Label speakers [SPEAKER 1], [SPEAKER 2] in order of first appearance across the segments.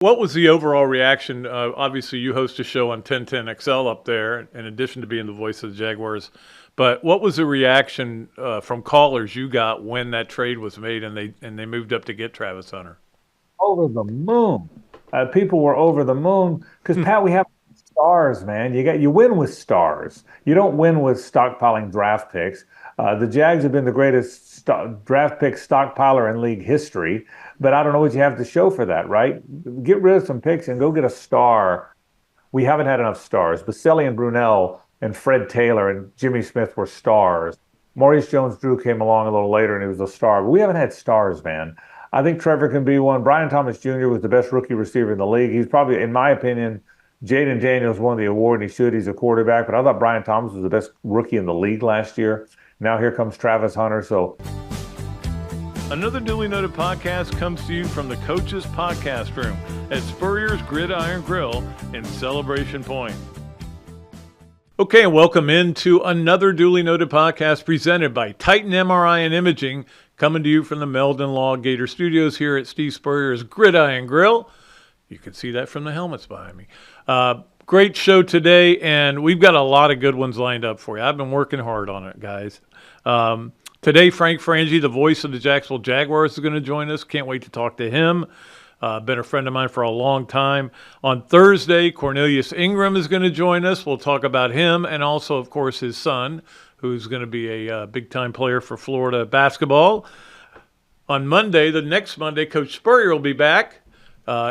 [SPEAKER 1] What was the overall reaction? Obviously, you host a show on 1010XL up there, in addition to being the voice of the Jaguars. But what was the reaction from callers you got when that trade was made and they moved up to get Travis Hunter?
[SPEAKER 2] Over the moon. People were over the moon because Pat, we have stars, man. You win with stars. You don't win with stockpiling draft picks. The Jags have been the greatest draft pick stockpiler in league history, but I don't know what you have to show for that, right? Get rid of some picks and go get a star. We haven't had enough stars. Baselli and Brunell and Fred Taylor and Jimmy Smith were stars. Maurice Jones-Drew came along a little later and he was a star. But we haven't had stars, man. I think Trevor can be one. Brian Thomas Jr. was the best rookie receiver in the league. He's probably, in my opinion, Jaden Daniels won the award, and he should. He's a quarterback, but I thought Brian Thomas was the best rookie in the league last year. Now here comes Travis Hunter. So
[SPEAKER 1] another duly noted podcast comes to you from the Coach's Podcast Room at Spurrier's Gridiron Grill in Celebration Point. Okay, and welcome into another duly noted podcast presented by Titan MRI and Imaging, coming to you from the Meldon Law Gator Studios here at Steve Spurrier's Gridiron Grill. You can see that from the helmets behind me. Great show today, and we've got a lot of good ones lined up for you. I've been working hard on it, guys. Today, Frangie, the voice of the Jacksonville Jaguars, is going to join us. Can't wait to talk to him. Been a friend of mine for a long time. On Thursday, Cornelius Ingram is going to join us. We'll talk about him and also, of course, his son, who's going to be a big-time player for Florida basketball. On Monday, the next Monday, Coach Spurrier will be back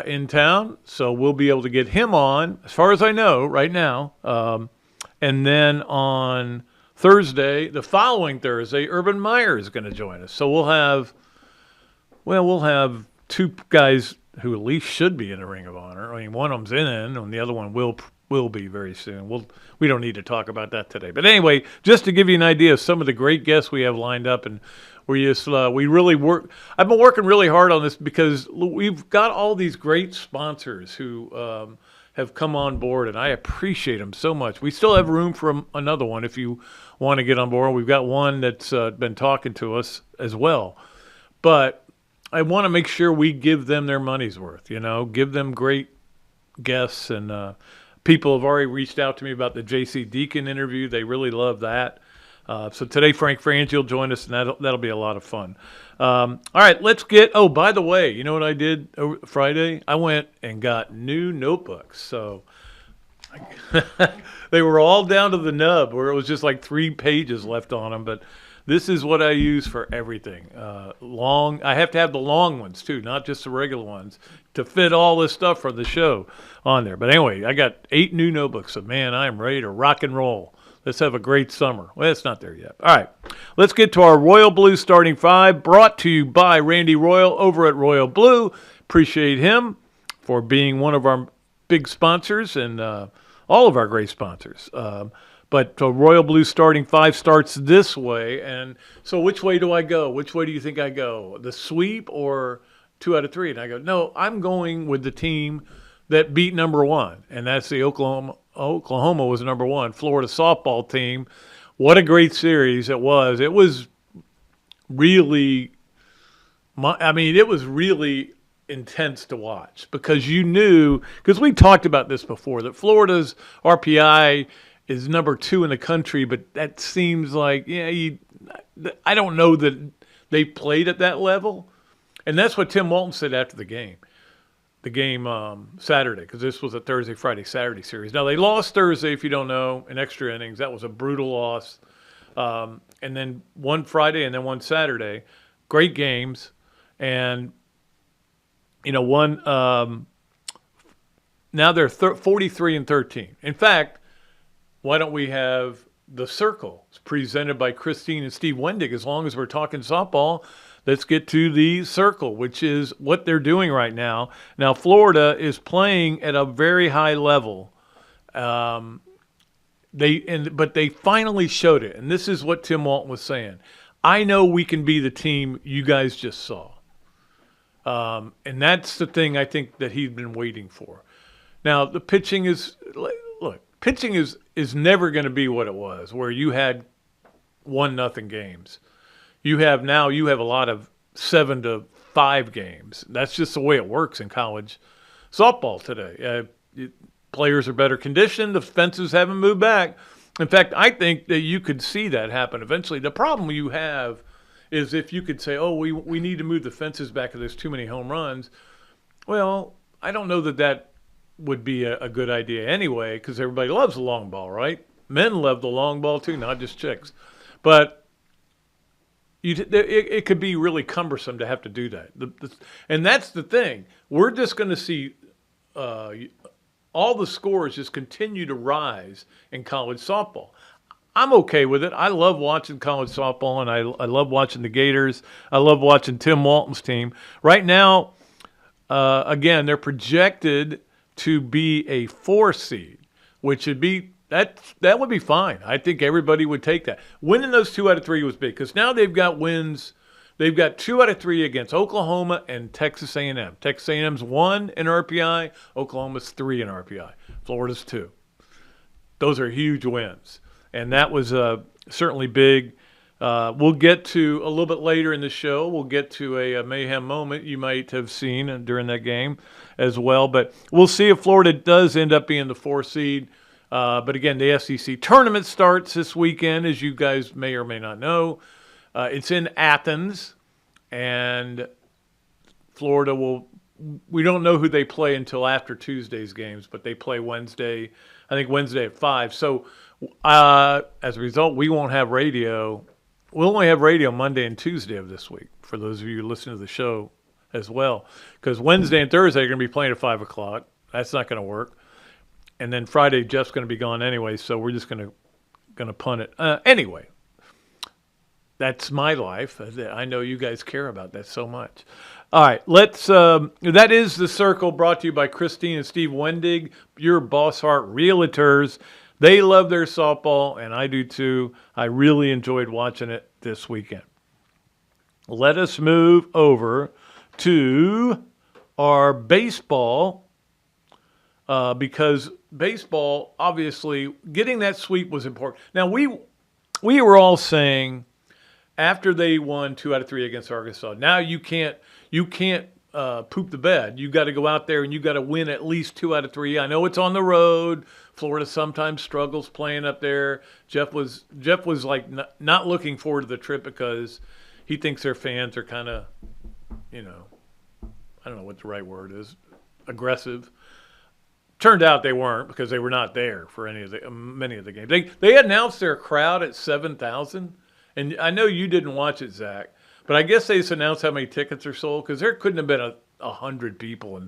[SPEAKER 1] in town, so we'll be able to get him on, as far as I know, right now. And then on Thursday, the following Thursday, Urban Meyer is going to join us. So we'll have two guys who at least should be in the Ring of Honor. I mean, one of them's in, and the other one will be very soon. We don't need to talk about that today. But anyway, just to give you an idea of some of the great guests we have lined up, and we really work. I've been working really hard on this because we've got all these great sponsors who have come on board, and I appreciate them so much. We still have room for another one if you want to get on board. We've got one that's been talking to us as well. But I want to make sure we give them their money's worth, give them great guests. And people have already reached out to me about the J.C. Deacon interview. They really love that. So today, Frangie will join us, and that'll be a lot of fun. All right, let's get – oh, by the way, you know what I did Friday? I went and got new notebooks. So they were all down to the nub where it was just like 3 pages left on them. But this is what I use for everything. I have to have the long ones, too, not just the regular ones, to fit all this stuff for the show on there. But anyway, I got 8 new notebooks. So, man, I am ready to rock and roll. Let's have a great summer. Well, it's not there yet. All right, let's get to our Royal Blue starting 5, brought to you by Randy Royal over at Royal Blue. Appreciate him for being one of our big sponsors and all of our great sponsors. But Royal Blue starting 5 starts this way. And so which way do I go? Which way do you think I go? The sweep or 2 out of 3? And I go, no, I'm going with the team that beat number 1, and that's the Oklahoma was number 1, Florida softball team. What a great series it was. It was really intense to watch because because we talked about this before, that Florida's RPI is number 2 in the country, but that seems like, I don't know that they played at that level. And that's what Tim Walton said after the game. Saturday, because this was a Thursday, Friday, Saturday series. Now, they lost Thursday, if you don't know, in extra innings. That was a brutal loss. And then one Friday and then one Saturday. Great games. And, now they're 43-13. In fact, why don't we have the Circle? It's presented by Christine and Steve Wendig. As long as we're talking softball, let's get to the Circle, which is what they're doing right now. Now, Florida is playing at a very high level. But they finally showed it, and this is what Tim Walton was saying. I know we can be the team you guys just saw. And that's the thing I think that he's been waiting for. Now, the pitching is never going to be what it was, where you had 1-0 games. You have a lot of 7-5 games. That's just the way it works in college softball today. Players are better conditioned. The fences haven't moved back. In fact, I think that you could see that happen eventually. The problem you have is if you could say, oh, we need to move the fences back because there's too many home runs. Well, I don't know that would be a good idea anyway, because everybody loves the long ball, right? Men love the long ball too, not just chicks. But it could be really cumbersome to have to do that. And that's the thing. We're just going to see all the scores just continue to rise in college softball. I'm okay with it. I love watching college softball, and I love watching the Gators. I love watching Tim Walton's team. Right now, again, they're projected to be a 4 seed, which would be that would be fine. I think everybody would take that. Winning those 2 out of 3 was big because now they've got wins. They've got 2 out of 3 against Oklahoma and Texas A&M. Texas A&M's 1 in RPI. Oklahoma's 3 in RPI. Florida's 2. Those are huge wins, and that was certainly big. We'll get to a little bit later in the show. We'll get to a Mayhem Moment you might have seen during that game as well. But we'll see if Florida does end up being the 4 seed. But again, the SEC tournament starts this weekend, as you guys may or may not know. It's in Athens, and Florida we don't know who they play until after Tuesday's games, but they play Wednesday, I think Wednesday at 5. So as a result, we won't have radio. We'll only have radio Monday and Tuesday of this week, for those of you who listen to the show as well, because Wednesday and Thursday are going to be playing at 5 o'clock. That's not going to work. And then Friday, Jeff's going to be gone anyway, so we're just going to punt it. Anyway, that's my life. I know you guys care about that so much. All right, let's. That is The Circle, brought to you by Christine and Steve Wendig, your Boss Heart Realtors. They love their softball, and I do too. I really enjoyed watching it this weekend. Let us move over to our baseball, because baseball, obviously, getting that sweep was important. Now, we were all saying after they won 2 out of 3 against Arkansas, now you can't poop the bed. You got to go out there and you got to win at least 2 out of 3. I know it's on the road. Florida sometimes struggles playing up there. Jeff was like not looking forward to the trip because he thinks their fans are kind of, I don't know what the right word is, aggressive. Turned out they weren't, because they were not there for many of the games. They announced their crowd at 7,000, and I know you didn't watch it, Zach, but I guess they just announced how many tickets are sold, because there couldn't have been 100 people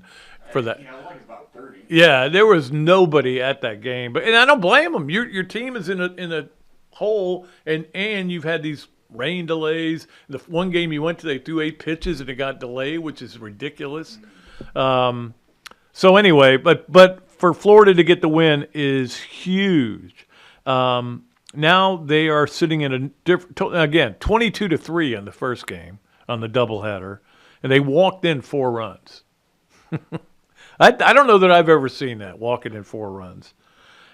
[SPEAKER 1] for that.
[SPEAKER 3] Yeah, I think about 30.
[SPEAKER 1] Yeah, there was nobody at that game, and I don't blame them. Your team is in a hole, and you've had these rain delays. The one game you went to, they threw 8 pitches and it got delayed, which is ridiculous. So anyway, but for Florida to get the win is huge. Now they are sitting in a different, again, 22-3 in the first game on the doubleheader, and they walked in 4 runs. I don't know that I've ever seen that, walking in 4 runs.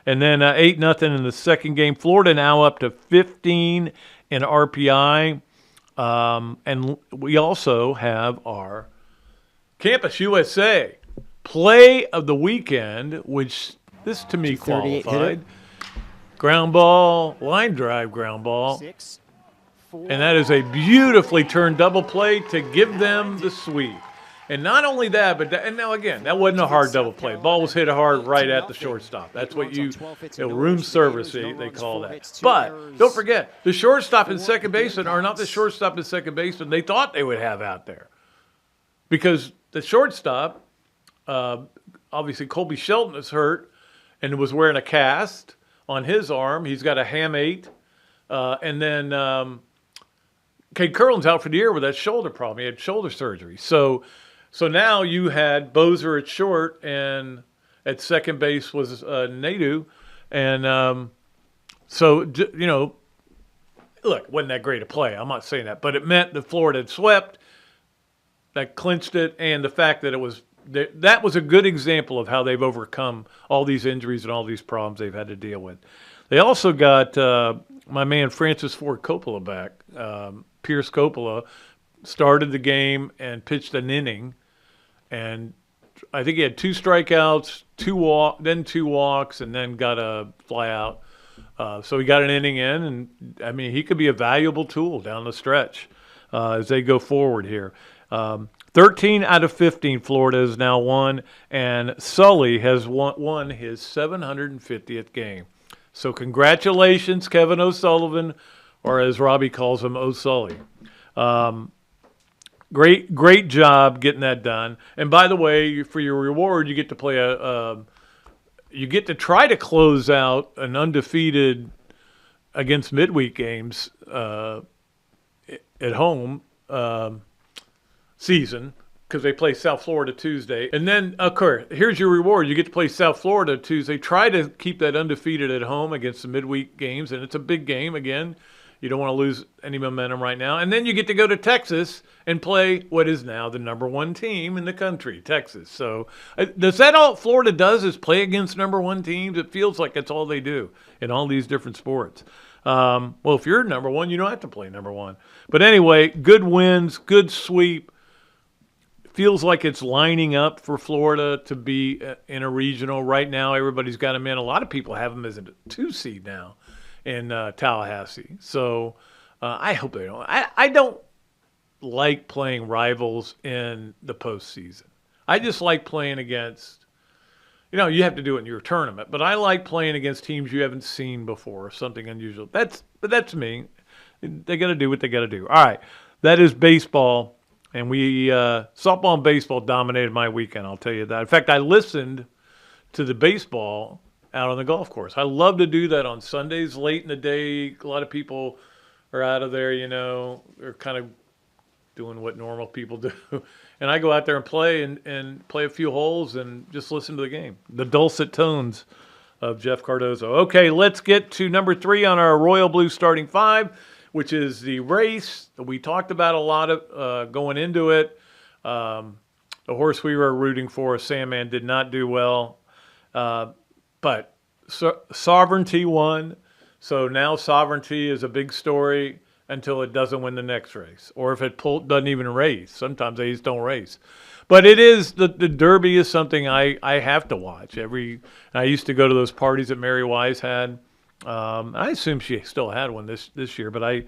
[SPEAKER 1] And then 8-0 in the second game. Florida now up to 15 in RPI. And we also have our Campus USA play of the weekend, which this to me qualified. Ground ball, line drive ground ball. And that is a beautifully turned double play to give them the sweep. And not only that, but and now again, that wasn't a hard double play. Ball was hit hard right at the shortstop. That's what room service, they call that. But don't forget, the shortstop and second baseman are not the shortstop and second baseman they thought they would have out there. Because the shortstop, obviously Colby Shelton is hurt and was wearing a cast on his arm. He's got a hamate. And then Cade Curlin's out for the year with that shoulder problem. He had shoulder surgery. So now you had Bozer at short, and at second base was Nadu. And so, look, it wasn't that great a play. I'm not saying that. But it meant that Florida had swept. That clinched it. And the fact that that was a good example of how they've overcome all these injuries and all these problems they've had to deal with. They also got my man Francis Ford Coppola back. Pierce Coppola started the game and pitched an inning and I think he had 2 strikeouts, then 2 walks, and then got a flyout. So he got an inning in, and I mean, he could be a valuable tool down the stretch as they go forward here. 13 out of 15 Florida has now won, and Sully has won his 750th game. So congratulations, Kevin O'Sullivan, or as Robbie calls him, O'Sully. Great job getting that done. And by the way, for your reward, you get to play you get to try to close out an undefeated against midweek games at home season, because they play South Florida Tuesday. And then, here's your reward. You get to play South Florida Tuesday. Try to keep that undefeated at home against the midweek games, and it's a big game again. You don't want to lose any momentum right now. And then you get to go to Texas and play what is now the number 1 team in the country, Texas. So does that all Florida does is play against number 1 teams? It feels like that's all they do in all these different sports. Well, if you're number 1, you don't have to play number 1. But anyway, good wins, good sweep. Feels like it's lining up for Florida to be in a regional. Right now, everybody's got them in. A lot of people have them as a 2 seed now in Tallahassee. So I hope they don't. I don't like playing rivals in the postseason. I just like playing against, you have to do it in your tournament, but I like playing against teams you haven't seen before or something unusual. But that's me. They got to do what they got to do. All right, that is baseball. And softball and baseball dominated my weekend, I'll tell you that. In fact, I listened to the baseball out on the golf course. I love to do that on Sundays late in the day. A lot of people are out of there, they're kind of doing what normal people do. And I go out there and play a few holes and just listen to the game. The dulcet tones of Jeff Cardozo. Okay, let's get to number 3 on our Royal Blue starting 5, which is the race that we talked about a lot of going into it. The horse we were rooting for, Sandman, did not do well. But Sovereignty won. So now Sovereignty is a big story until it doesn't win the next race. Or if it doesn't even race. Sometimes they just don't race. But it is, the Derby is something I have to watch. I used to go to those parties that Mary Wise had. I assume she still had one this year, but I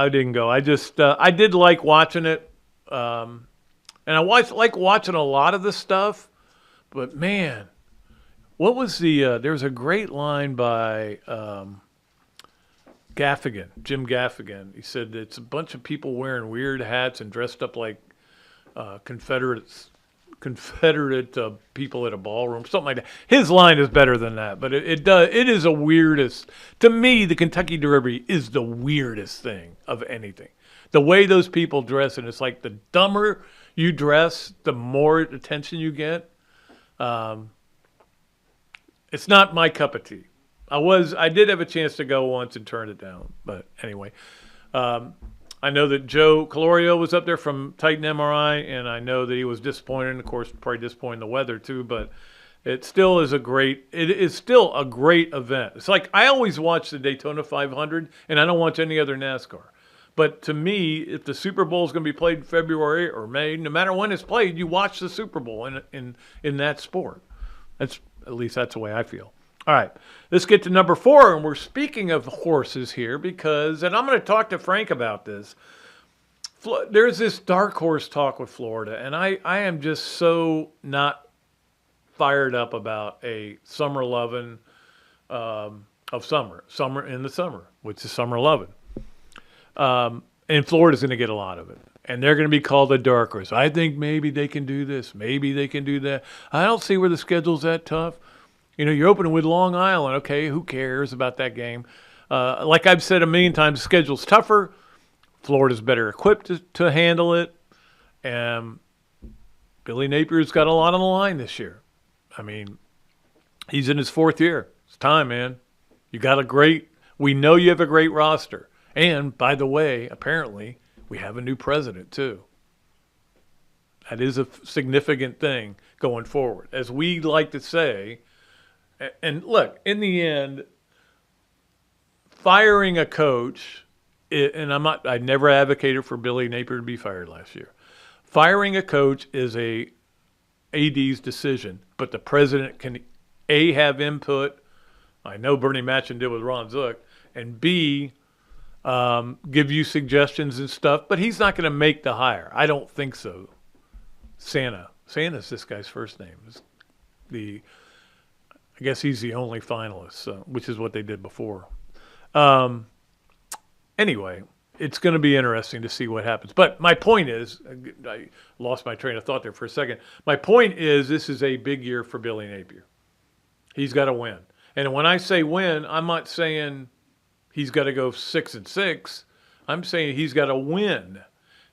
[SPEAKER 1] didn't go. I did like watching it, and I like watching a lot of the stuff. But man, what was there's a great line by Jim Gaffigan. He said it's a bunch of people wearing weird hats and dressed up like Confederate people at a ballroom, something like that. His line is better than that, but it is the weirdest. To me, the Kentucky Derby is the weirdest thing of anything. The way those people dress, and it's like the dumber you dress, the more attention you get. It's not my cup of tea. I did have a chance to go once and turn it down, but anyway. I know that Joe Calorio was up there from Titan MRI, and I know that he was disappointed, and of course, probably disappointed in the weather too, but it still is a great event. It's like I always watch the Daytona 500, and I don't watch any other NASCAR. But to me, if the Super Bowl is going to be played in February or May, no matter when it's played, you watch the Super Bowl in that sport. At least that's the way I feel. All right, let's get to number 4, and we're speaking of horses here and I'm going to talk to Frank about this. There's this dark horse talk with Florida, and I am just so not fired up about a summer lovin' of summer in the summer, which is summer lovin'. And Florida's going to get a lot of it, and they're going to be called a dark horse. I think maybe they can do this, maybe they can do that. I don't see where the schedule's that tough. You're opening with Long Island. Okay, who cares about that game? Like I've said a million times, the schedule's tougher. Florida's better equipped to handle it. And Billy Napier's got a lot on the line this year. I mean, he's in his 4th year. It's time, man. We know you have a great roster. And, by the way, apparently, we have a new president, too. That is a significant thing going forward. As we like to say, and look, in the end, firing a coach, and I never advocated for Billy Napier to be fired last year. Firing a coach is a AD's decision, but the president can, A, have input. I know Bernie Manchin did with Ron Zook, and B, give you suggestions and stuff, but he's not going to make the hire. I don't think so. Santa's this guy's first name. I guess he's the only finalist, which is what they did before. Anyway, it's going to be interesting to see what happens. But my point is, I lost my train of thought there for a second. My point is, this is a big year for Billy Napier. He's got to win. And when I say win, I'm not saying he's got to go 6-6. I'm saying he's got to win.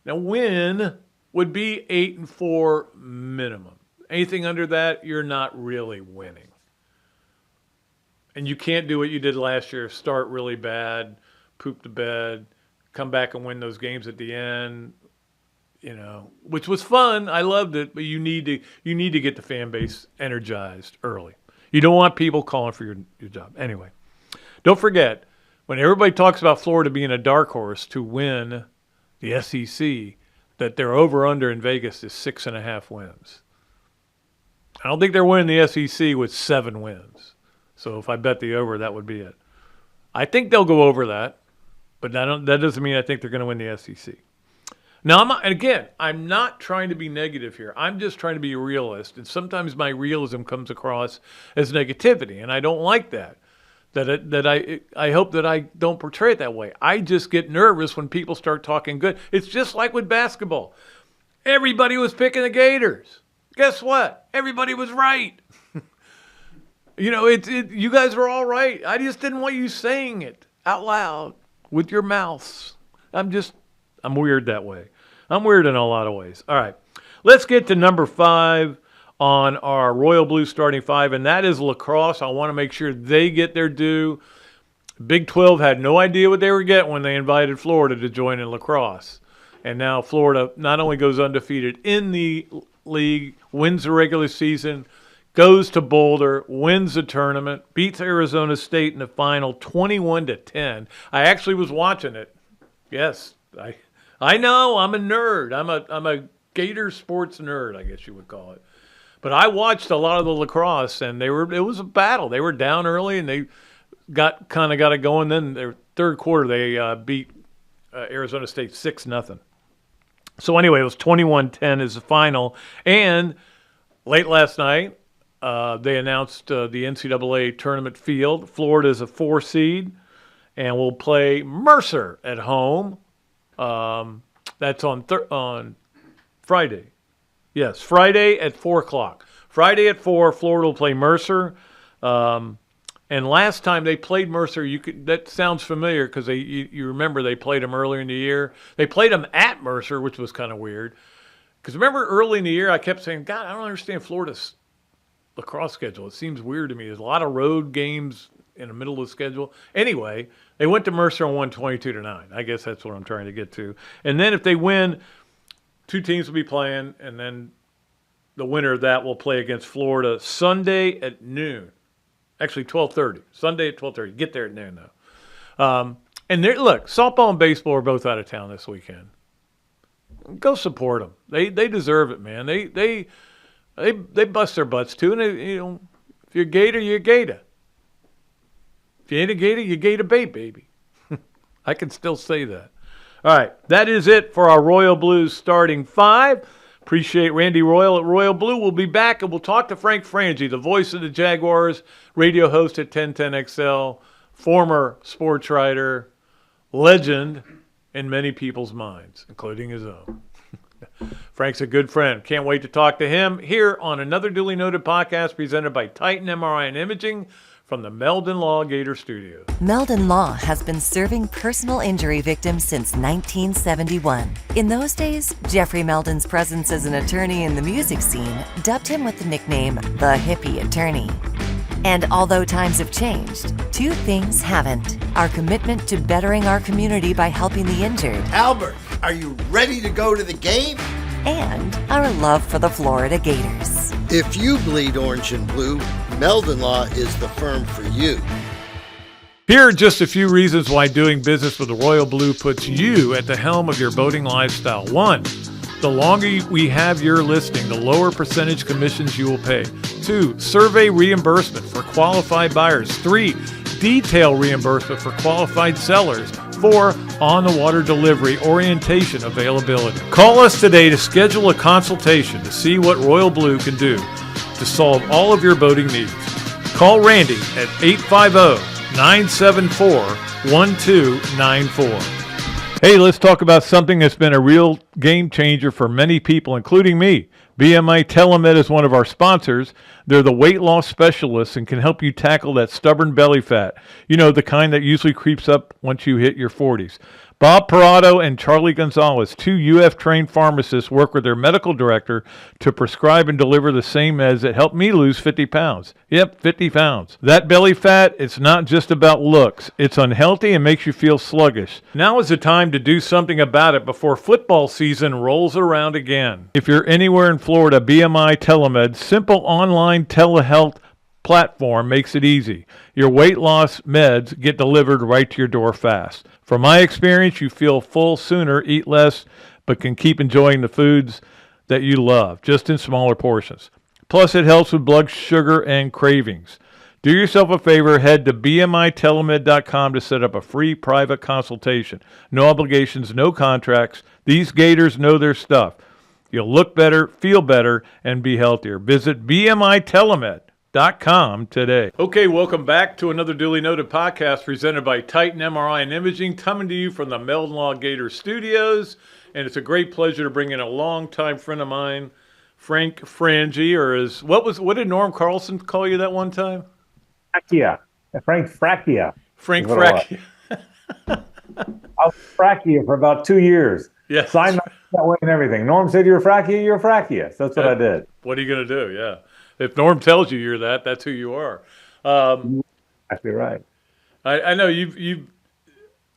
[SPEAKER 1] Now, win would be 8-4 minimum. Anything under that, you're not really winning. And you can't do what you did last year, start really bad, poop the bed, come back and win those games at the end, which was fun. I loved it, but you need to get the fan base energized early. You don't want people calling for your job. Anyway, don't forget, when everybody talks about Florida being a dark horse to win the SEC, that their over-under in Vegas is 6.5 wins. I don't think they're winning the SEC with 7 wins. So if I bet the over, that would be it. I think they'll go over that, but that doesn't mean I think they're going to win the SEC. Now, I'm not trying to be negative here. I'm just trying to be a realist, and sometimes my realism comes across as negativity, and I don't like that. I hope that I don't portray it that way. I just get nervous when people start talking good. It's just like with basketball. Everybody was picking the Gators. Guess what? Everybody was right. You guys were all right. I just didn't want you saying it out loud with your mouths. I'm weird that way. I'm weird in a lot of ways. All right. Let's get to number 5 on our Royal Blue starting 5, and that is lacrosse. I want to make sure they get their due. Big 12 had no idea what they were getting when they invited Florida to join in lacrosse. And now Florida not only goes undefeated in the league, wins the regular season, goes to Boulder, wins the tournament, beats Arizona State in the final 21-10. I actually was watching it. Yes, I know, I'm a nerd. I'm a Gator sports nerd, I guess you would call it. But I watched a lot of the lacrosse, and it was a battle. They were down early, and they got it going. Then their third quarter, they beat Arizona State 6-0. So anyway, it was 21-10 is the final. And late last night, they announced the NCAA tournament field. Florida is a 4 seed, and will play Mercer at home. That's on Friday. Yes, Friday at 4 o'clock. Friday at 4, Florida will play Mercer. And last time they played Mercer, that sounds familiar because you remember they played them earlier in the year. They played them at Mercer, which was kind of weird. Because remember early in the year, I kept saying, God, I don't understand Florida's lacrosse schedule. It seems weird to me. There's a lot of road games in the middle of the schedule. Anyway, they went to Mercer and won 22-9. I guess that's what I'm trying to get to. And then if they win, 2 teams will be playing, and then the winner of that will play against Florida Sunday at noon. Actually, 12:30. Sunday at 12:30. Get there at noon, though. And look, softball and baseball are both out of town this weekend. Go support them. They deserve it, man. They bust their butts too. And if you're a Gator, you're a Gator. If you ain't a Gator, you're Gator bait, baby. I can still say that. All right, that is it for our Royal Blues starting 5. Appreciate Randy Royal at Royal Blue. We'll be back and we'll talk to Frank Frangie, the voice of the Jaguars, radio host at 1010XL, former sports writer, legend in many people's minds, including his own. Frank's a good friend. Can't wait to talk to him here on another duly noted podcast presented by Titan MRI and Imaging from the Meldon Law Gator Studios.
[SPEAKER 3] Meldon Law has been serving personal injury victims since 1971. In those days, Jeffrey Meldon's presence as an attorney in the music scene dubbed him with the nickname the Hippie Attorney. And although times have changed, 2 things haven't. Our commitment to bettering our community by helping the injured.
[SPEAKER 4] Albert, are you ready to go to the game?
[SPEAKER 3] And our love for the Florida Gators.
[SPEAKER 4] If you bleed orange and blue, Meldon Law is the firm for you.
[SPEAKER 1] Here are just a few reasons why doing business with the Royal Blue puts you at the helm of your boating lifestyle. 1, The longer we have your listing, the lower percentage commissions you will pay. 2, survey reimbursement for qualified buyers. 3, detail reimbursement for qualified sellers. 4, on-the-water delivery orientation availability. Call us today to schedule a consultation to see what Royal Blue can do to solve all of your boating needs. Call Randy at 850-974-1294. Hey, let's talk about something that's been a real game changer for many people, including me. BMI TeleMed is one of our sponsors. They're the weight loss specialists and can help you tackle that stubborn belly fat. You know, the kind that usually creeps up once you hit your 40s. Bob Parado and Charlie Gonzalez, 2 UF-trained pharmacists, work with their medical director to prescribe and deliver the same meds that helped me lose 50 pounds. Yep, 50 pounds. That belly fat, it's not just about looks. It's unhealthy and makes you feel sluggish. Now is the time to do something about it before football season rolls around again. If you're anywhere in Florida, BMI TeleMed, simple online telehealth platform makes it easy. Your weight loss meds get delivered right to your door fast. From my experience, you feel full sooner, eat less, but can keep enjoying the foods that you love, just in smaller portions. Plus, it helps with blood sugar and cravings. Do yourself a favor, head to bmitelemed.com to set up a free private consultation. No obligations, no contracts. These Gators know their stuff. You'll look better, feel better, and be healthier. Visit bmitelemed.com today. Okay, welcome back to another duly noted podcast presented by Titan MRI and Imaging, coming to you from the Meldon Law Gator Studios. And it's a great pleasure to bring in a longtime friend of mine, Frangie, or what did Norm Carlson call you that one time?
[SPEAKER 2] Fracchia. Frank Fracchia.
[SPEAKER 1] Frank Fracchia.
[SPEAKER 2] I was Fracchia for about 2 years.
[SPEAKER 1] Yes.
[SPEAKER 2] Signed that way and everything. Norm said, you're a Fracchia, you're a Fracchia. So that's what I did.
[SPEAKER 1] What are you going to do? Yeah. If Norm tells you you're that, that's who you are.
[SPEAKER 2] Actually, right.
[SPEAKER 1] I know you've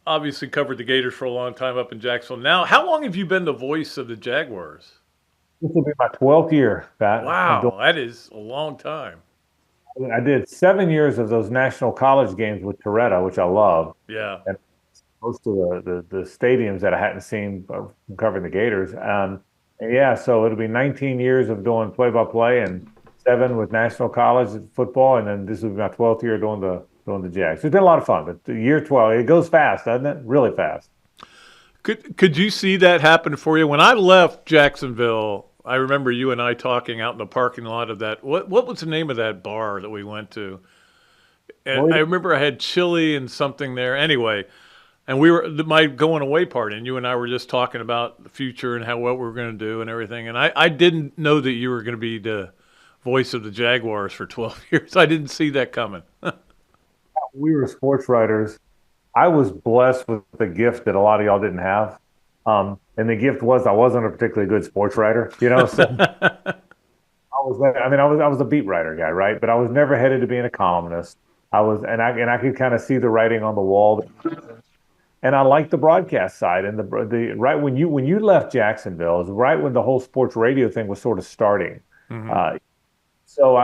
[SPEAKER 1] obviously covered the Gators for a long time up in Jacksonville. Now, how long have you been the voice of the Jaguars?
[SPEAKER 2] This will be my 12th year, Pat.
[SPEAKER 1] Wow, that is a long time.
[SPEAKER 2] I did 7 years of those national college games with Toretta, which I love.
[SPEAKER 1] Yeah.
[SPEAKER 2] And most of the stadiums that I hadn't seen from covering the Gators. And yeah, so it'll be 19 years of doing play-by-play and 7 with national college football, and then this will be my 12th year doing the Jags. It's been a lot of fun, but the year 12, it goes fast, doesn't it? Really fast.
[SPEAKER 1] Could you see that happen for you? When I left Jacksonville, I remember you and I talking out in the parking lot of that. What was the name of that bar that we went to? And I remember I had chili and something there. Anyway, and we were my going away party, and you and I were just talking about the future and what we were going to do and everything. And I didn't know that you were going to be the voice of the Jaguars for 12 years. I didn't see that coming.
[SPEAKER 2] We were sports writers. I was blessed with the gift that a lot of y'all didn't have. And the gift was I wasn't a particularly good sports writer, you know. So I was a beat writer guy, right? But I was never headed to being a columnist. I could kind of see the writing on the wall. And I liked the broadcast side. And the right when you left Jacksonville, it was right when the whole sports radio thing was sort of starting. Mm-hmm. So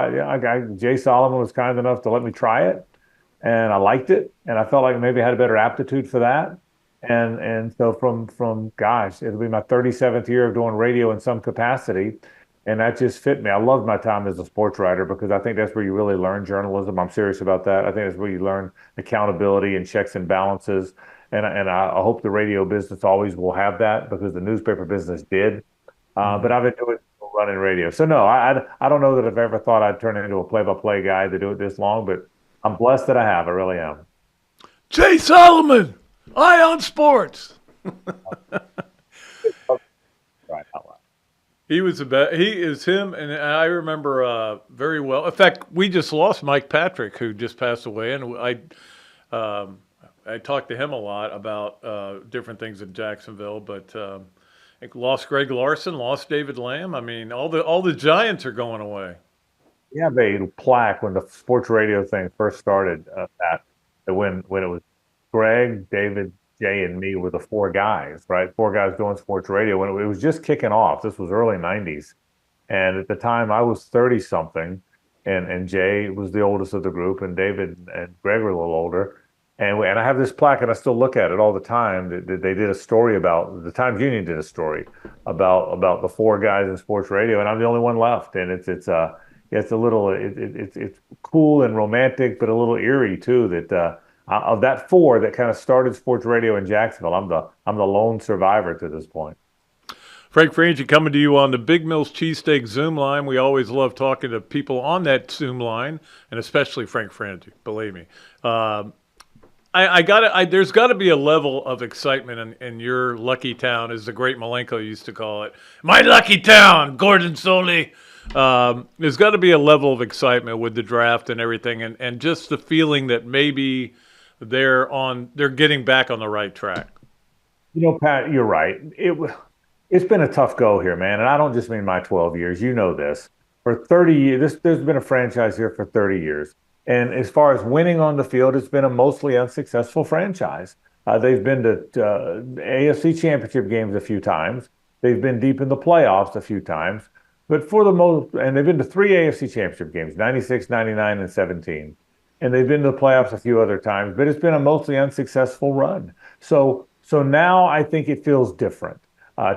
[SPEAKER 2] Jay Solomon was kind enough to let me try it, and I liked it, and I felt like maybe I had a better aptitude for that. And so from gosh, it'll be my 37th year of doing radio in some capacity, and that just fit me. I loved my time as a sports writer because I think that's where you really learn journalism. I'm serious about that. I think that's where you learn accountability and checks and balances. And I hope the radio business always will have that because the newspaper business did. But I've been doing running radio. So no, I don't know that I've ever thought I'd turn into a play-by-play guy to do it this long, but I'm blessed that I have. I really am.
[SPEAKER 1] Jay Solomon, Eye on Sports.
[SPEAKER 2] Right.
[SPEAKER 1] He was the best. He is him, and I remember very well. In fact, we just lost Mike Patrick, who just passed away, and I talked to him a lot about different things in Jacksonville, but lost Greg Larson, lost David Lamb. I mean, all the Giants are going away.
[SPEAKER 2] Yeah, they plaque when the sports radio thing first started. When it was Greg, David, Jay, and me were the 4 guys, right? 4 guys doing sports radio when it was just kicking off. This was early 90s. And at the time, I was 30-something, and Jay was the oldest of the group, and David and Greg were a little older. And I have this plaque, and I still look at it all the time. That they did a story about the Times Union did a story about the four guys in sports radio, and I'm the only one left. And it's a little it's cool and romantic, but a little eerie too. That of that four that kind of started sports radio in Jacksonville, I'm the lone survivor to this point.
[SPEAKER 1] Frank Frangie coming to you on the Big Mills Cheesesteaks Zoom line. We always love talking to people on that Zoom line, and especially Frank Frangie, believe me. There's got to be a level of excitement in your lucky town, as the great Malenko used to call it. My lucky town, Gordon Soley. There's got to be a level of excitement with the draft and everything, and just the feeling that maybe they're getting back on the right track.
[SPEAKER 2] Pat, you're right. It's been a tough go here, man, and I don't just mean my 12 years. You know this. For 30 years, there's been a franchise here for 30 years. And as far as winning on the field, it's been a mostly unsuccessful franchise. They've been to AFC championship games a few times. They've been deep in the playoffs a few times. But for the most, and they've been to 3 AFC championship games, 96, 99, and 17. And they've been to the playoffs a few other times, but it's been a mostly unsuccessful run. So now I think it feels different.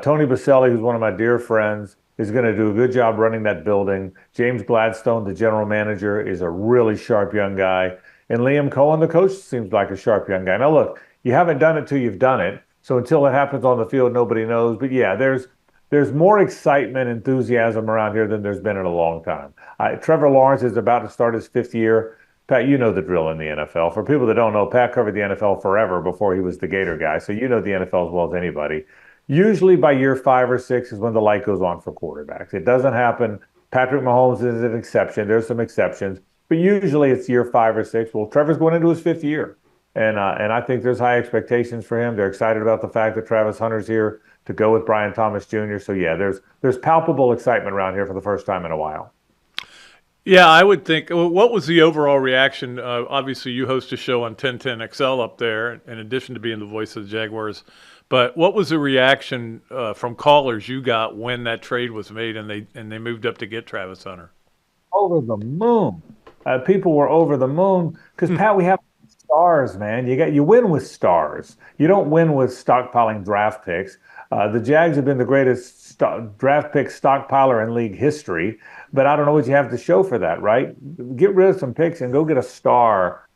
[SPEAKER 2] Tony Baselli, who's one of my dear friends, is going to do a good job running that building. James Gladstone, the general manager, is a really sharp young guy. And Liam Cohen, the coach, seems like a sharp young guy. Now, look, you haven't done it till you've done it. So until it happens on the field, nobody knows. But yeah, there's more excitement, enthusiasm around here than there's been in a long time. Trevor Lawrence is about to start his 5th year. Pat, you know the drill in the NFL. For people that don't know, Pat covered the NFL forever before he was the Gator guy. So you know the NFL as well as anybody. Usually by year 5 or 6 is when the light goes on for quarterbacks. It doesn't happen. Patrick Mahomes is an exception. There's some exceptions. But usually it's year 5 or 6. Well, Trevor's going into his 5th year. And I think there's high expectations for him. They're excited about the fact that Travis Hunter's here to go with Brian Thomas Jr. So, yeah, there's palpable excitement around here for the first time in a while.
[SPEAKER 1] Yeah, I would think. What was the overall reaction? Obviously, you host a show on 1010XL up there, in addition to being the voice of the Jaguars. But what was the reaction from callers you got when that trade was made and they moved up to get Travis Hunter?
[SPEAKER 2] Over the moon. People were over the moon because, Pat, we have stars, man. You win with stars. You don't win with stockpiling draft picks. The Jags have been the greatest draft pick stockpiler in league history, but I don't know what you have to show for that, right? Get rid of some picks and go get a star.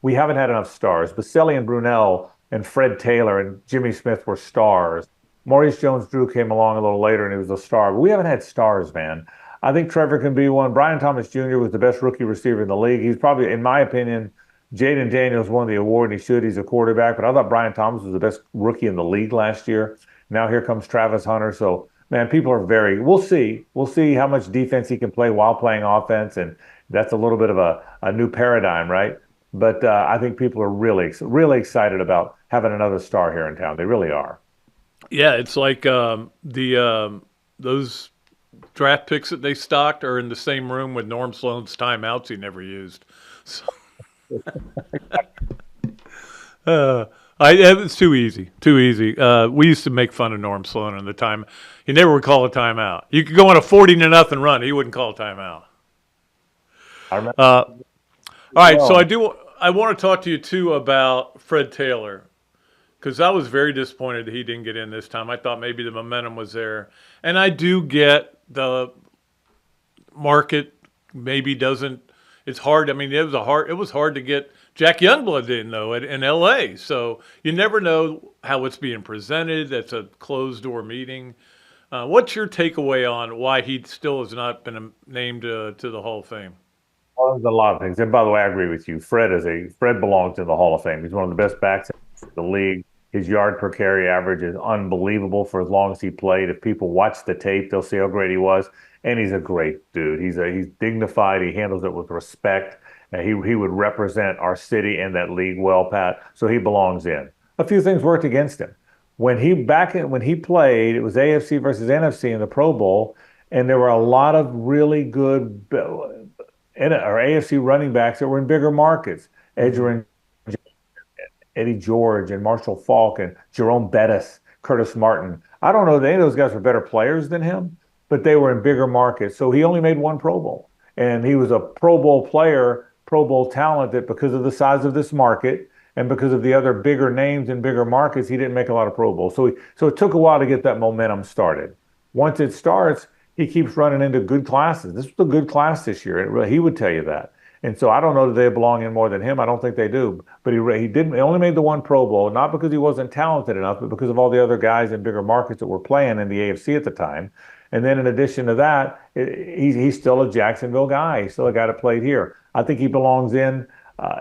[SPEAKER 2] We haven't had enough stars. Baselli and Brunell and Fred Taylor and Jimmy Smith were stars. Maurice Jones-Drew came along a little later and he was a star. But we haven't had stars, man. I think Trevor can be one. Brian Thomas Jr. was the best rookie receiver in the league. He's probably, in my opinion, Jaden Daniels won the award, and he should. He's a quarterback. But I thought Brian Thomas was the best rookie in the league last year. Now here comes Travis Hunter. So, man, people are we'll see. We'll see how much defense he can play while playing offense. And that's a little bit of a new paradigm, right? But I think people are really, really excited about having another star here in town. They really are.
[SPEAKER 1] Yeah, it's like those draft picks that they stocked are in the same room with Norm Sloan's timeouts he never used. So. It's too easy. We used to make fun of Norm Sloan in the time. He never would call a timeout. You could go on a 40-0 run. He wouldn't call a timeout.
[SPEAKER 2] I remember.
[SPEAKER 1] All right, so I want to talk to you, too, about Fred Taylor, because I was very disappointed that he didn't get in this time. I thought maybe the momentum was there. And I do get the market maybe doesn't – it's hard. I mean, it was hard to get Jack Youngblood in, though, in L.A. So you never know how it's being presented. That's a closed-door meeting. What's your takeaway on why he still has not been named to the Hall of Fame?
[SPEAKER 2] Well, there's a lot of things. And by the way, I agree with you. Fred belongs in the Hall of Fame. He's one of the best backs in the league. His yard per carry average is unbelievable for as long as he played. If people watch the tape, they'll see how great he was. And he's a great dude. He's dignified. He handles it with respect. And he would represent our city and that league well, Pat. So he belongs in. A few things worked against him. When he played, it was AFC versus NFC in the Pro Bowl, and there were a lot of really good AFC running backs that were in bigger markets. Eddie George and Marshall Faulk and Jerome Bettis, Curtis Martin. I don't know that any of those guys were better players than him, but they were in bigger markets. So he only made one Pro Bowl. And he was a Pro Bowl player, Pro Bowl talent that because of the size of this market And because of the other bigger names and bigger markets, he didn't make a lot of Pro Bowls. So it took a while to get that momentum started. Once it starts, he keeps running into good classes. This was a good class this year. He would tell you that. And so I don't know that they belong in more than him. I don't think they do. But he only made the one Pro Bowl, not because he wasn't talented enough, but because of all the other guys in bigger markets that were playing in the AFC at the time. And then in addition to that, he's still a Jacksonville guy. He's still a guy that played here. I think he belongs in.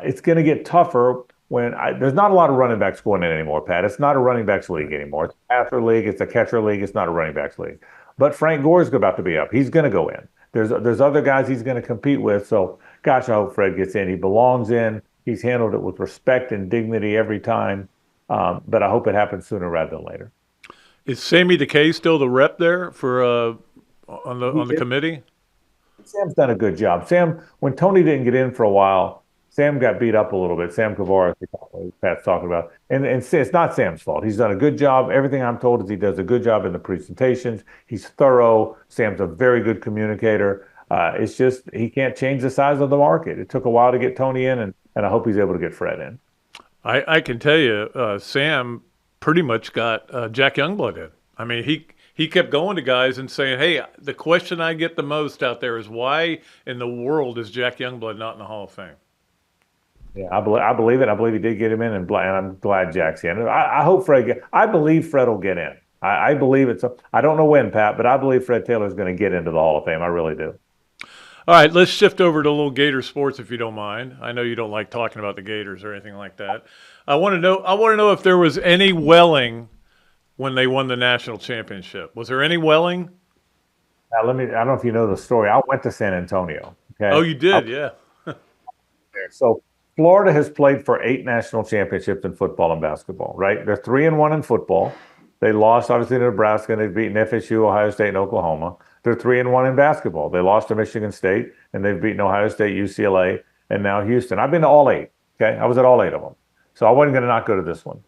[SPEAKER 2] It's going to get tougher when there's not a lot of running backs going in anymore, Pat. It's not a running backs league anymore. It's a passer league. It's a catcher league. It's not a running backs league. But Frank Gore's about to be up. He's going to go in. There's other guys he's going to compete with. So, gosh, I hope Fred gets in. He belongs in. He's handled it with respect and dignity every time. But I hope it happens sooner rather than later.
[SPEAKER 1] Is Sammy DeKay still the rep there for on the committee?
[SPEAKER 2] Sam's done a good job. Sam, when Tony didn't get in for a while, Sam got beat up a little bit. Sam Kavaris, Pat's talking about. And it's not Sam's fault. He's done a good job. Everything I'm told is he does a good job in the presentations. He's thorough. Sam's a very good communicator. It's just he can't change the size of the market. It took a while to get Tony in, and I hope he's able to get Fred in.
[SPEAKER 1] I can tell you, Sam pretty much got Jack Youngblood in. I mean, he kept going to guys and saying, hey, the question I get the most out there is why in the world is Jack Youngblood not in the Hall of Fame?
[SPEAKER 2] Yeah, I believe it. I believe he did get him in, and I'm glad Jack's in. I hope Fred. I believe Fred will get in. I believe I don't know when, Pat, but I believe Fred Taylor is going to get into the Hall of Fame. I really do.
[SPEAKER 1] All right, let's shift over to a little Gator sports, if you don't mind. I know you don't like talking about the Gators or anything like that. I want to know if there was any welling when they won the national championship. Was there any welling?
[SPEAKER 2] Now, I don't know if you know the story. I went to San Antonio. Okay.
[SPEAKER 1] Oh, you did, yeah.
[SPEAKER 2] So Florida has played for 8 national championships in football and basketball, right? They're 3-1 in football. They lost, obviously, to Nebraska, and they've beaten FSU, Ohio State, and Oklahoma. They're 3-1 in basketball. They lost to Michigan State, and they've beaten Ohio State, UCLA, and now Houston. I've been to all 8, okay? I was at all 8 of them. So I wasn't going to not go to this one.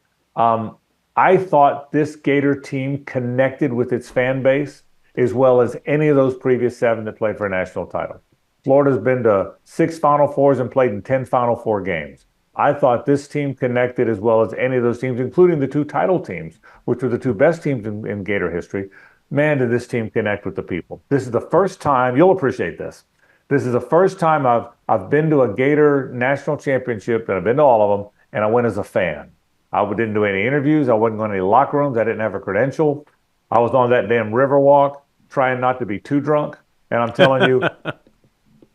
[SPEAKER 2] I thought this Gator team connected with its fan base as well as any of those previous 7 that played for a national title. Florida's been to 6 Final Fours and played in 10 Final Four games. I thought this team connected as well as any of those teams, including the 2 title teams, which were the 2 best teams in Gator history. Man, did this team connect with the people. This is the first time, you'll appreciate this. This is the first time I've been to a Gator national championship, and I've been to all of them, and I went as a fan. I didn't do any interviews. I wasn't going to any locker rooms. I didn't have a credential. I was on that damn river walk trying not to be too drunk. And I'm telling you,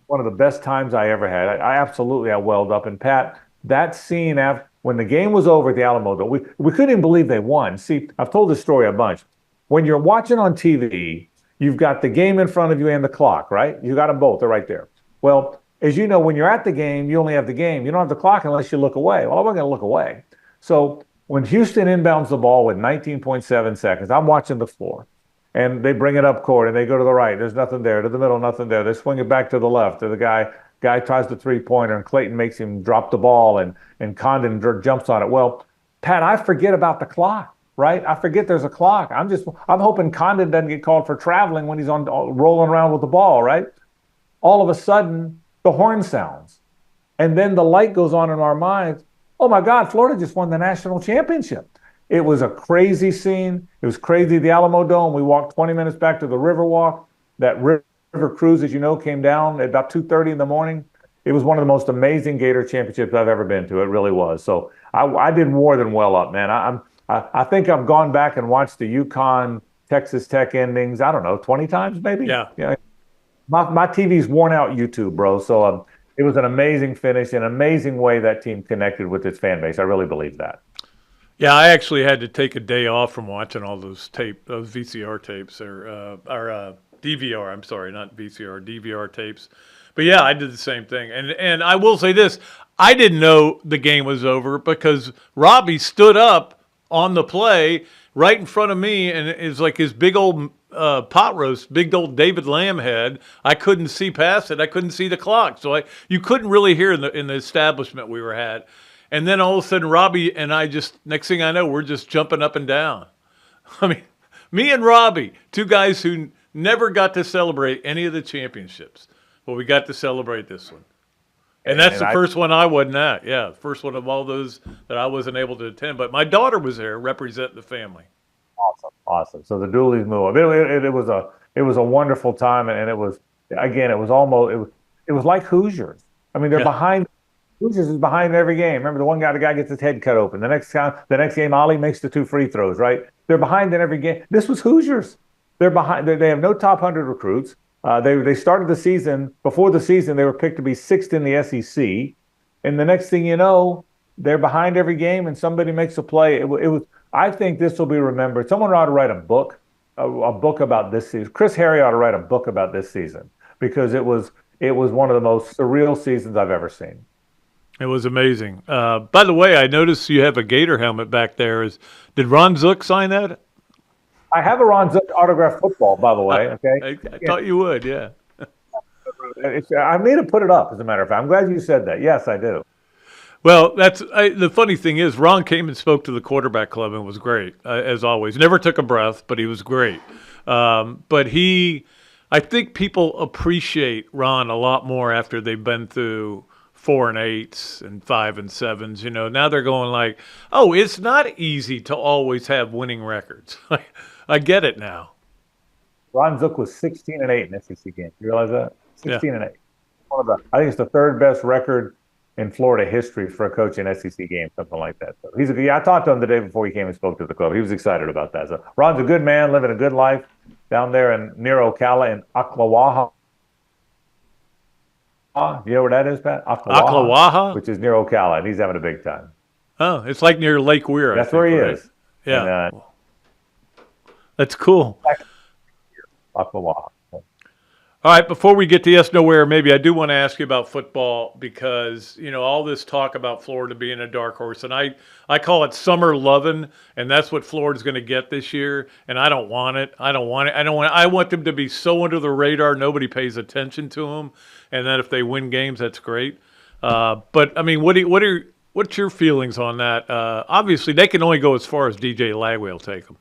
[SPEAKER 2] one of the best times I ever had. I welled up. And Pat, that scene when the game was over at the Alamo, we couldn't even believe they won. See, I've told this story a bunch. When you're watching on TV, you've got the game in front of you and the clock, right? You got them both. They're right there. Well, as you know, when you're at the game, you only have the game. You don't have the clock unless you look away. Well, I wasn't going to look away. So when Houston inbounds the ball with 19.7 seconds, I'm watching the floor. And they bring it up court, and they go to the right. There's nothing there. To the middle, nothing there. They swing it back to the left. To the guy tries the three-pointer, and Clayton makes him drop the ball, and Condon jumps on it. Well, Pat, I forget about the clock, right? I forget there's a clock. I'm hoping Condon doesn't get called for traveling when he's rolling around with the ball, right? All of a sudden, the horn sounds. And then the light goes on in our minds. Oh, my God, Florida just won the national championship. It was a crazy scene. It was crazy. The Alamo Dome. We walked 20 minutes back to the Riverwalk. That river cruise, as you know, came down at about 2:30 in the morning. It was one of the most amazing Gator championships I've ever been to. It really was. So I did more than well up, man. I think I've gone back and watched the UConn Texas Tech endings, I don't know, 20 times maybe?
[SPEAKER 1] Yeah.
[SPEAKER 2] My TV's worn out YouTube, bro. So it was an amazing finish, an amazing way that team connected with its fan base. I really believe that.
[SPEAKER 1] Yeah, I actually had to take a day off from watching all those VCR tapes, or DVR. I'm sorry, not VCR, DVR tapes. But yeah, I did the same thing. And I will say this: I didn't know the game was over because Robbie stood up on the play right in front of me, and it was like his big old pot roast, big old David Lamb head. I couldn't see past it. I couldn't see the clock, so you couldn't really hear in the establishment we were at. And then all of a sudden, Robbie and I next thing I know, we're just jumping up and down. I mean, me and Robbie, 2 guys who never got to celebrate any of the championships. Well, we got to celebrate this one. And that's the first one I wasn't at. Yeah, the first one of all those that I wasn't able to attend. But my daughter was there representing the family.
[SPEAKER 2] Awesome. So the Dooley's move. It was a wonderful time, and it was again. It was like Hoosiers. I mean, they're behind. Hoosiers is behind every game. Remember the guy gets his head cut open. The next game, Ollie makes the 2 free throws. Right? They're behind in every game. This was Hoosiers. They're behind. They have no top 100 recruits. They started the season. Before the season, they were picked to be 6th in the SEC, and the next thing you know, they're behind every game, and somebody makes a play. It was. I think this will be remembered. Someone ought to write a book about this season. Chris Harry ought to write a book about this season because it was one of the most surreal seasons I've ever seen.
[SPEAKER 1] It was amazing. By the way, I noticed you have a Gator helmet back there. Did Ron Zook sign that?
[SPEAKER 2] I have a Ron Zook autographed football, by the way. Okay,
[SPEAKER 1] I thought you would. Yeah.
[SPEAKER 2] I need to put it up. As a matter of fact, I'm glad you said that. Yes, I do.
[SPEAKER 1] Well, the funny thing is, Ron came and spoke to the quarterback club and was great, as always. Never took a breath, but he was great. But I think people appreciate Ron a lot more after they've been through 4 and 8s and 5 and 7s. You know, now they're going like, oh, it's not easy to always have winning records. I get it now.
[SPEAKER 2] Ron Zook was 16-8 in SEC games. You realize that? 16-8. I think it's the 3rd best record in Florida history for a coach in SEC games, something like that. So I talked to him the day before he came and spoke to the club. He was excited about that. So Ron's a good man, living a good life down there near Ocala in Ocklawaha. You know where that is, Pat?
[SPEAKER 1] Ocklawaha?
[SPEAKER 2] Which is near Ocala, and he's having a big time.
[SPEAKER 1] Oh, it's like near Lake Weir.
[SPEAKER 2] That's where he is.
[SPEAKER 1] Yeah. And, that's cool.
[SPEAKER 2] Ocklawaha.
[SPEAKER 1] All right, before we get to Yes Nowhere, maybe I do want to ask you about football because, you know, all this talk about Florida being a dark horse, and I call it summer loving, and that's what Florida's going to get this year, and I don't want it. I want them to be so under the radar, nobody pays attention to them, and then if they win games, that's great. But, I mean, what's your feelings on that? Obviously, they can only go as far as DJ Lagway will take them.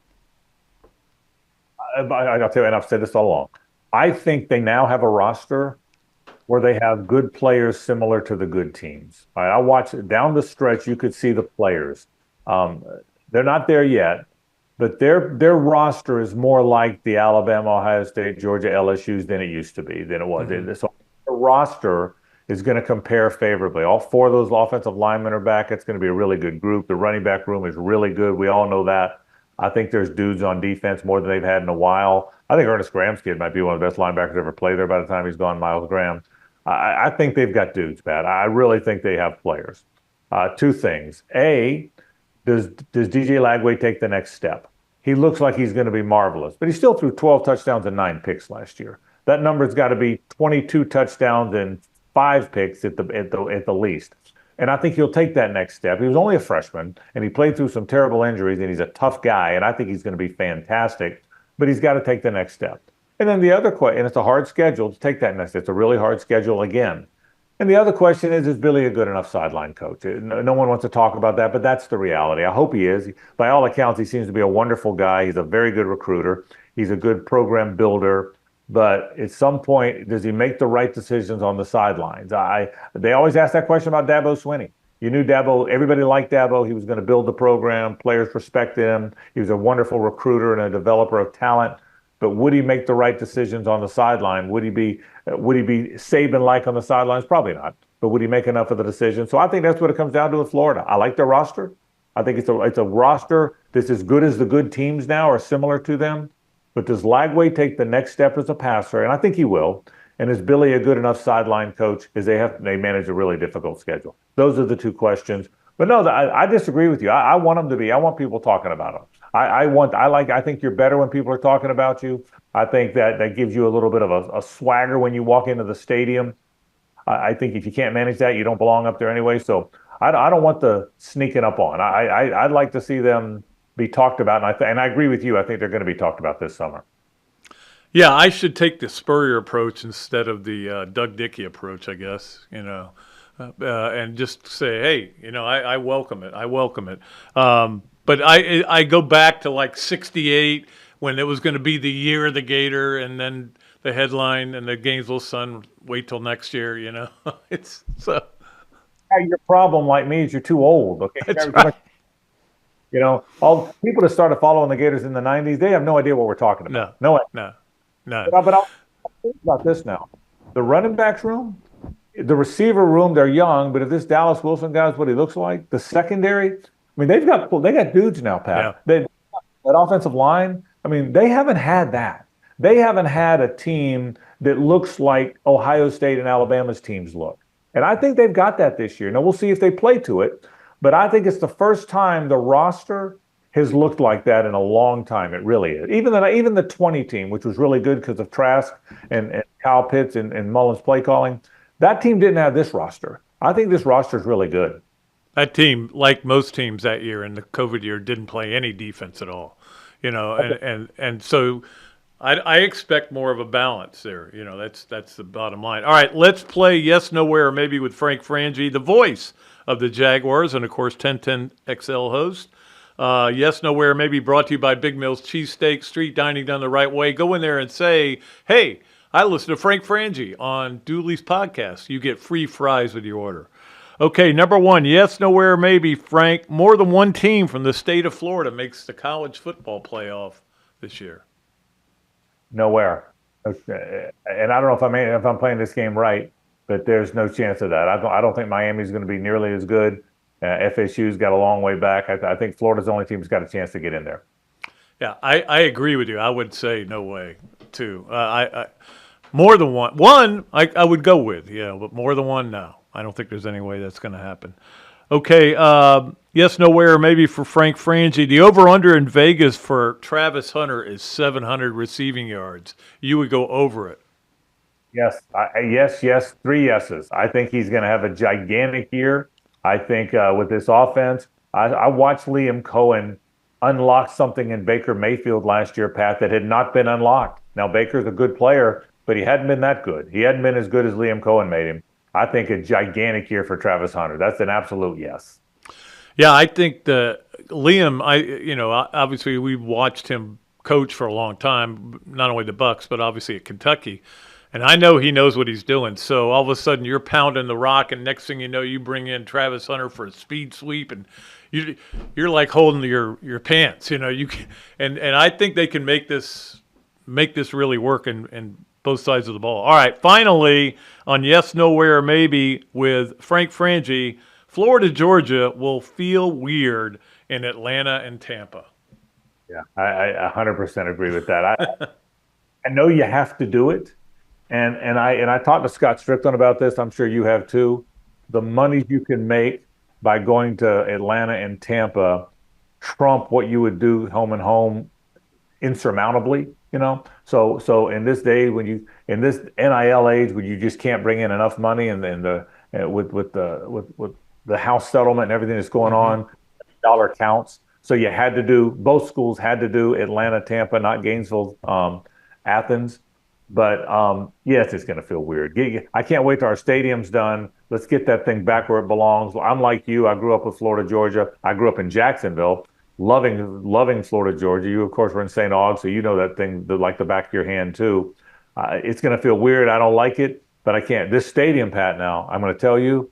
[SPEAKER 2] I'll tell you, and I've said this all along. I think they now have a roster where they have good players similar to the good teams. I watch down the stretch, you could see the players. They're not there yet, but their roster is more like the Alabama, Ohio State, Georgia, LSU's than it used to be, than it was. Mm-hmm. So the roster is going to compare favorably. All 4 of those offensive linemen are back. It's going to be a really good group. The running back room is really good. We all know that. I think there's dudes on defense more than they've had in a while. I think Ernest Graham's kid might be one of the best linebackers ever played there by the time he's gone, Miles Graham. I think they've got dudes, Pat. I really think they have players. 2 things. A, does DJ Lagway take the next step? He looks like he's going to be marvelous, but he still threw 12 touchdowns and 9 picks last year. That number's got to be 22 touchdowns and 5 picks at the least. And I think he'll take that next step. He was only a freshman, and he played through some terrible injuries, and he's a tough guy, and I think he's going to be fantastic, but he's got to take the next step. And then the other question, and it's a hard schedule to take that next step. It's a really hard schedule again. And the other question is Billy a good enough sideline coach? No one wants to talk about that, but that's the reality. I hope he is. By all accounts, he seems to be a wonderful guy. He's a very good recruiter. He's a good program builder. But at some point, does he make the right decisions on the sidelines? They always ask that question about Dabo Swinney. You knew Dabo, everybody liked Dabo. He was going to build the program. Players respected him. He was a wonderful recruiter and a developer of talent. But would he make the right decisions on the sideline? Would he be Saban-like on the sidelines? Probably not. But would he make enough of the decisions? So I think that's what it comes down to with Florida. I like their roster. I think it's a roster that's as good as the good teams now or similar to them. But does Lagway take the next step as a passer? And I think he will. And is Billy a good enough sideline coach? Is they manage a really difficult schedule? Those are the 2 questions. But no, I disagree with you. I want them to be. I want people talking about them. I think you're better when people are talking about you. I think that gives you a little bit of a swagger when you walk into the stadium. I think if you can't manage that, you don't belong up there anyway. So I don't want the sneaking up on. I'd like to see them be talked about, and I agree with you. I think they're going to be talked about this summer.
[SPEAKER 1] Yeah, I should take the Spurrier approach instead of the Doug Dickey approach, I guess, and just say, hey, I welcome it. I welcome it. But I go back to like 68 when it was going to be the year of the Gator, and then the headline and the Gainesville Sun, wait till next year, It's so
[SPEAKER 2] your problem, like me, is you're too old. Okay,
[SPEAKER 1] That's right.
[SPEAKER 2] All people that started following the Gators in the '90s, they have no idea what we're talking about. No idea.
[SPEAKER 1] No.
[SPEAKER 2] But I'll think about this now. The running backs room, the receiver room, they're young, but if this Dallas Wilson guy is what he looks like, the secondary, I mean, they got dudes now, Pat.
[SPEAKER 1] Yeah.
[SPEAKER 2] That offensive line, I mean, they haven't had that. They haven't had a team that looks like Ohio State and Alabama's teams look. And I think they've got that this year. Now, we'll see if they play to it, but I think it's the first time the roster has looked like that in a long time. It really is. Even the 20 team, which was really good because of Trask and Kyle Pitts and Mullen's play calling, that team didn't have this roster. I think this roster is really good.
[SPEAKER 1] That team, like most teams that year in the COVID year, didn't play any defense at all. And so I expect more of a balance there. That's the bottom line. All right, let's play Yes, Nowhere, maybe with Frank Frangie, the voice of the Jaguars, and of course 1010XL host. Yes, Nowhere, maybe brought to you by Big Mills Cheesesteaks, street dining done the right way. Go in there and say, hey, I listen to Frank Frangie on Dooley's podcast. You get free fries with your order. Okay, number one, yes, nowhere, maybe, Frank. More than one team from the state of Florida makes the college football playoff this year.
[SPEAKER 2] Nowhere. Okay. And I don't know if I'm playing this game right, but there's no chance of that. I don't think Miami's going to be nearly as good. FSU's got a long way back. I think Florida's the only team that's got a chance to get in there.
[SPEAKER 1] Yeah, I agree with you. I would say no way, too. More than one. One, I would go with, but more than one, no. I don't think there's any way that's going to happen. Okay, yes, nowhere, maybe for Frank Frangie. The over-under in Vegas for Travis Hunter is 700 receiving yards. You would go over it.
[SPEAKER 2] Yes, yes, 3 yeses. I think he's going to have a gigantic year. I think with this offense, I watched Liam Cohen unlock something in Baker Mayfield last year, Pat, that had not been unlocked. Now, Baker's a good player, but he hadn't been that good. He hadn't been as good as Liam Cohen made him. I think a gigantic year for Travis Hunter. That's an absolute yes.
[SPEAKER 1] Yeah, I think Liam, obviously we've watched him coach for a long time, not only the Bucs, but obviously at Kentucky. And I know he knows what he's doing. So all of a sudden you're pounding the rock, and next thing you know, you bring in Travis Hunter for a speed sweep, and you're like holding your pants. You can, and I think they can make this really work in both sides of the ball. All right, finally, on Yes, Nowhere, Maybe with Frank Frangie, Florida, Georgia will feel weird in Atlanta and Tampa.
[SPEAKER 2] Yeah, I 100% agree with that. I know you have to do it, and I talked to Scott Strickland about this. I'm sure you have too. The money you can make by going to Atlanta and Tampa trump what you would do home and home insurmountably. So in this day in this NIL age when you just can't bring in enough money, and then with the house settlement and everything that's going on, dollar counts. So both schools had to do Atlanta, Tampa, not Gainesville, Athens. But yes, it's going to feel weird. I can't wait till our stadium's done. Let's get that thing back where it belongs. I'm like you. I grew up with Florida, Georgia. I grew up in Jacksonville. Loving Florida, Georgia. You, of course, were in St. Aug, so you know that thing like the back of your hand, too. It's going to feel weird. I don't like it, but I can't. This stadium, Pat, now, I'm going to tell you,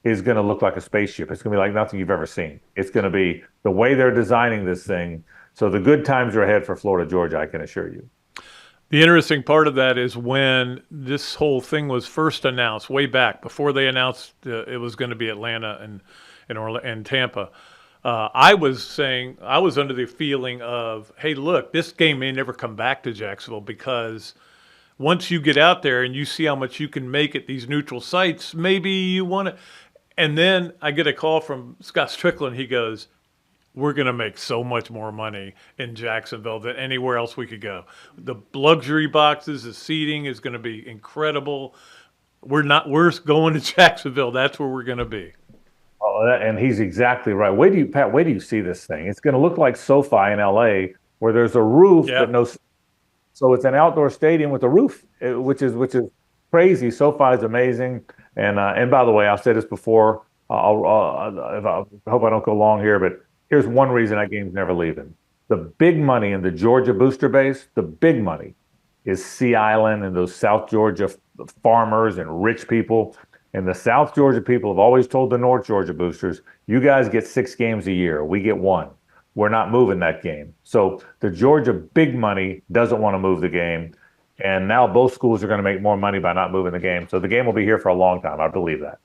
[SPEAKER 2] is going to look like a spaceship. It's going to be like nothing you've ever seen. It's going to be the way they're designing this thing. So the good times are ahead for Florida, Georgia, I can assure you.
[SPEAKER 1] The interesting part of that is when this whole thing was first announced, way back, before they announced it was going to be Atlanta and Tampa, I was under the feeling of, hey, look, this game may never come back to Jacksonville, because once you get out there and you see how much you can make at these neutral sites, maybe you want to. And then I get a call from Scott Strickland. He goes, we're going to make so much more money in Jacksonville than anywhere else we could go. The luxury boxes, the seating is going to be incredible. We're going to Jacksonville. That's where we're going to be.
[SPEAKER 2] Oh, and he's exactly right. Where do you see this thing? It's going to look like SoFi in LA, where there's a roof, but no. So it's an outdoor stadium with a roof, which is crazy. SoFi is amazing. And by the way, I've said this before. I hope I don't go long here, but here's one reason that game's never leaving. The big money in the Georgia booster base, the big money is Sea Island and those South Georgia farmers and rich people. And the South Georgia people have always told the North Georgia boosters, you guys get 6 games a year. We get 1. We're not moving that game. So the Georgia big money doesn't want to move the game. And now both schools are going to make more money by not moving the game. So the game will be here for a long time. I believe that.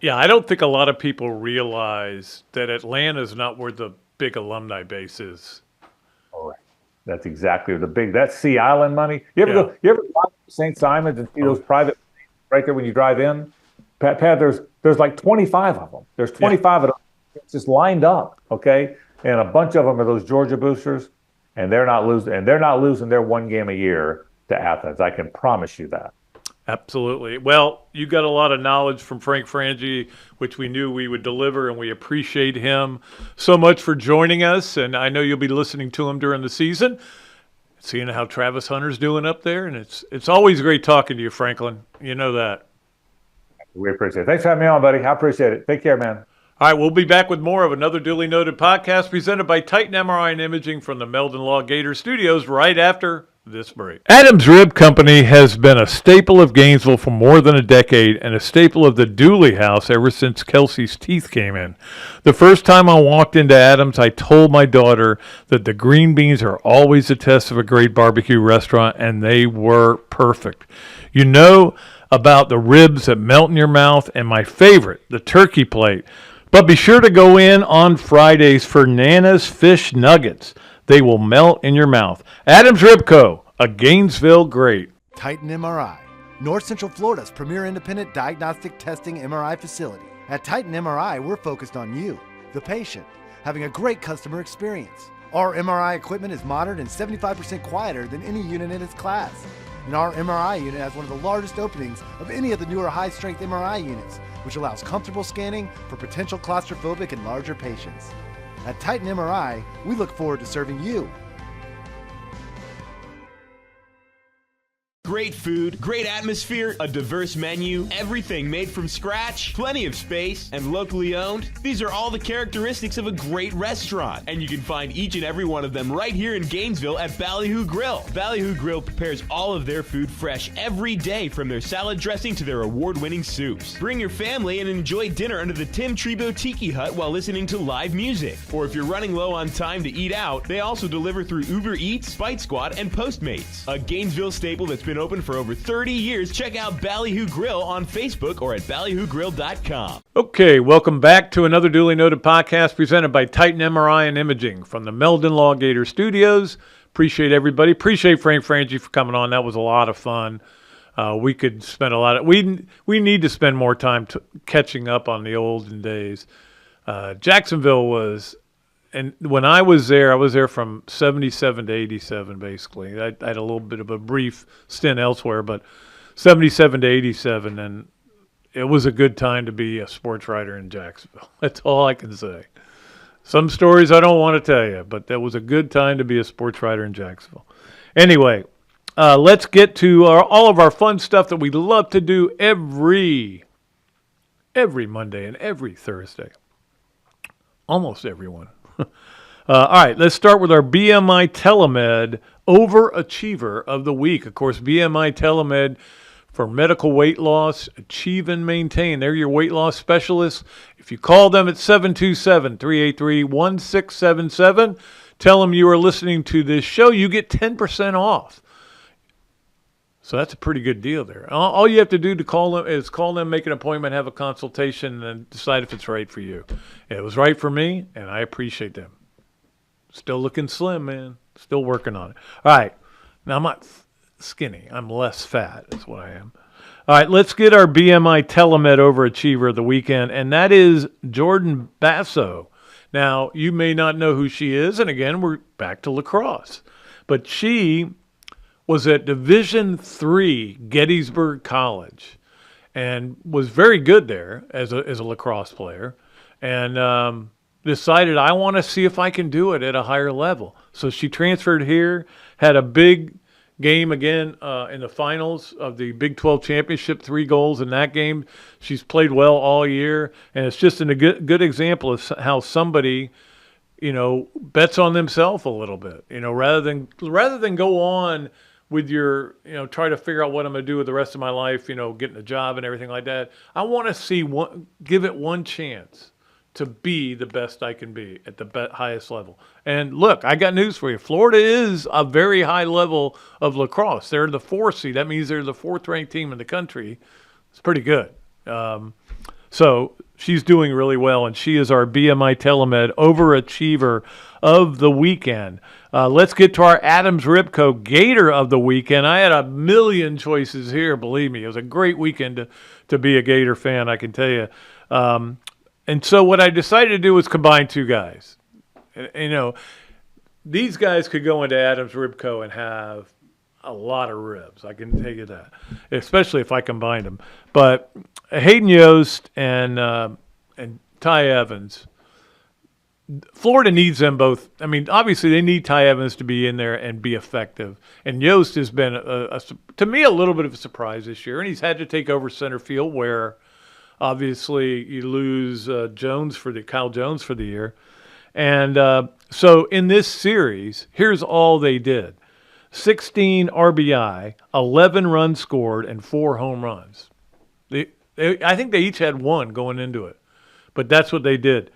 [SPEAKER 1] Yeah, I don't think a lot of people realize that Atlanta is not where the big alumni base is.
[SPEAKER 2] Oh, that's exactly that's Sea Island money. You ever drive to St. Simon's and see those private right there when you drive in? Pat, there's like 25 of them. There's 25 of them just lined up, okay? And a bunch of them are those Georgia boosters, and they're not losing their 1 game a year to Athens. I can promise you that.
[SPEAKER 1] Absolutely. Well, you got a lot of knowledge from Frank Frangie, which we knew we would deliver, and we appreciate him so much for joining us. And I know you'll be listening to him during the season, seeing how Travis Hunter's doing up there. And it's always great talking to you, Franklin. You know that.
[SPEAKER 2] We appreciate it. Thanks for having me on, buddy. I appreciate it. Take care, man.
[SPEAKER 1] All right, we'll be back with more of another Duly Noted podcast presented by Titan MRI and Imaging from the Meldon Law Gator Studios right after this break. Adams Rib Company has been a staple of Gainesville for more than a decade and a staple of the Dooley house ever since Kelsey's teeth came in. The first time I walked into Adams, I told my daughter that the green beans are always a test of a great barbecue restaurant, and they were perfect. You know about the ribs that melt in your mouth, and my favorite, the turkey plate. But be sure to go in on Fridays for Nana's Fish Nuggets. They will melt in your mouth. Adams Rib Co., a Gainesville great.
[SPEAKER 5] Titan MRI, North Central Florida's premier independent diagnostic testing MRI facility. At Titan MRI, we're focused on you, the patient, having a great customer experience. Our MRI equipment is modern and 75% quieter than any unit in its class. And our MRI unit has one of the largest openings of any of the newer high-strength MRI units, which allows comfortable scanning for potential claustrophobic and larger patients. At Titan MRI, we look forward to serving you.
[SPEAKER 6] Great food, great atmosphere, a diverse menu, everything made from scratch, plenty of space, and locally owned. These are all the characteristics of a great restaurant, and you can find each and every one of them right here in Gainesville at Ballyhoo Grill. Ballyhoo Grill prepares all of their food fresh every day, from their salad dressing to their award-winning soups. Bring your family and enjoy dinner under the Tim Trebo Tiki Hut while listening to live music. Or if you're running low on time to eat out, they also deliver through Uber Eats, Bite Squad, and Postmates. A Gainesville staple that's been open for over 30 years. Check out Ballyhoo Grill on Facebook or at ballyhoogrill.com.
[SPEAKER 1] Okay, welcome back to another Duly Noted podcast presented by Titan MRI and Imaging from the Meldon Law Gator Studios. Appreciate everybody. Appreciate Frank Frangie for coming on. That was a lot of fun. We could spend we need to spend more time catching up on the olden days. Jacksonville was, and when I was there from 77 to 87, basically. I had a little bit of a brief stint elsewhere, but 77 to 87, and it was a good time to be a sports writer in Jacksonville. That's all I can say. Some stories I don't want to tell you, but that was a good time to be a sports writer in Jacksonville. Anyway, let's get to all of our fun stuff that we love to do every Monday and every Thursday. Almost everyone. All right, let's start with our BMI TeleMed Overachiever of the Week. Of course, BMI TeleMed for medical weight loss, achieve and maintain. They're your weight loss specialists. If you call them at 727-383-1677, tell them you are listening to this show, you get 10% off. So that's a pretty good deal there. All you have to do to call them, make an appointment, have a consultation, and decide if it's right for you. It was right for me, and I appreciate them. Still looking slim, man. Still working on it. All right. Now, I'm not skinny. I'm less fat is what I am. All right, let's get our BMI TeleMed Overachiever of the weekend, and that is Jordan Basso. Now, you may not know who she is, and again, we're back to lacrosse. But she was at Division III Gettysburg College and was very good there as a lacrosse player, and decided, I want to see if I can do it at a higher level. So she transferred here, had a big game again in the finals of the Big 12 Championship, 3 goals in that game. She's played well all year, and it's just a good example of how somebody, bets on themselves a little bit, rather than go on with your, try to figure out what I'm going to do with the rest of my life, getting a job and everything like that. I want to give it one chance to be the best I can be at the highest level. And look, I got news for you. Florida is a very high level of lacrosse. They're the 4th seed. That means they're the 4th ranked team in the country. It's pretty good. So she's doing really well, and she is our BMI TeleMed Overachiever of the weekend. Let's get to our Adams Ribco Gator of the weekend. I had a million choices here, believe me. It was a great weekend to be a Gator fan, I can tell you. And so what I decided to do was combine two guys. These guys could go into Adams Ribco and have a lot of ribs. I can tell you that, especially if I combined them. But Hayden Yost and Ty Evans, Florida needs them both. I mean, obviously they need Ty Evans to be in there and be effective. And Yost has been, to me, a little bit of a surprise this year. And he's had to take over center field where obviously you lose Kyle Jones for the year. And so in this series, here's all they did. 16 RBI, 11 runs scored, and 4 home runs. I think they each had one going into it. But that's what they did.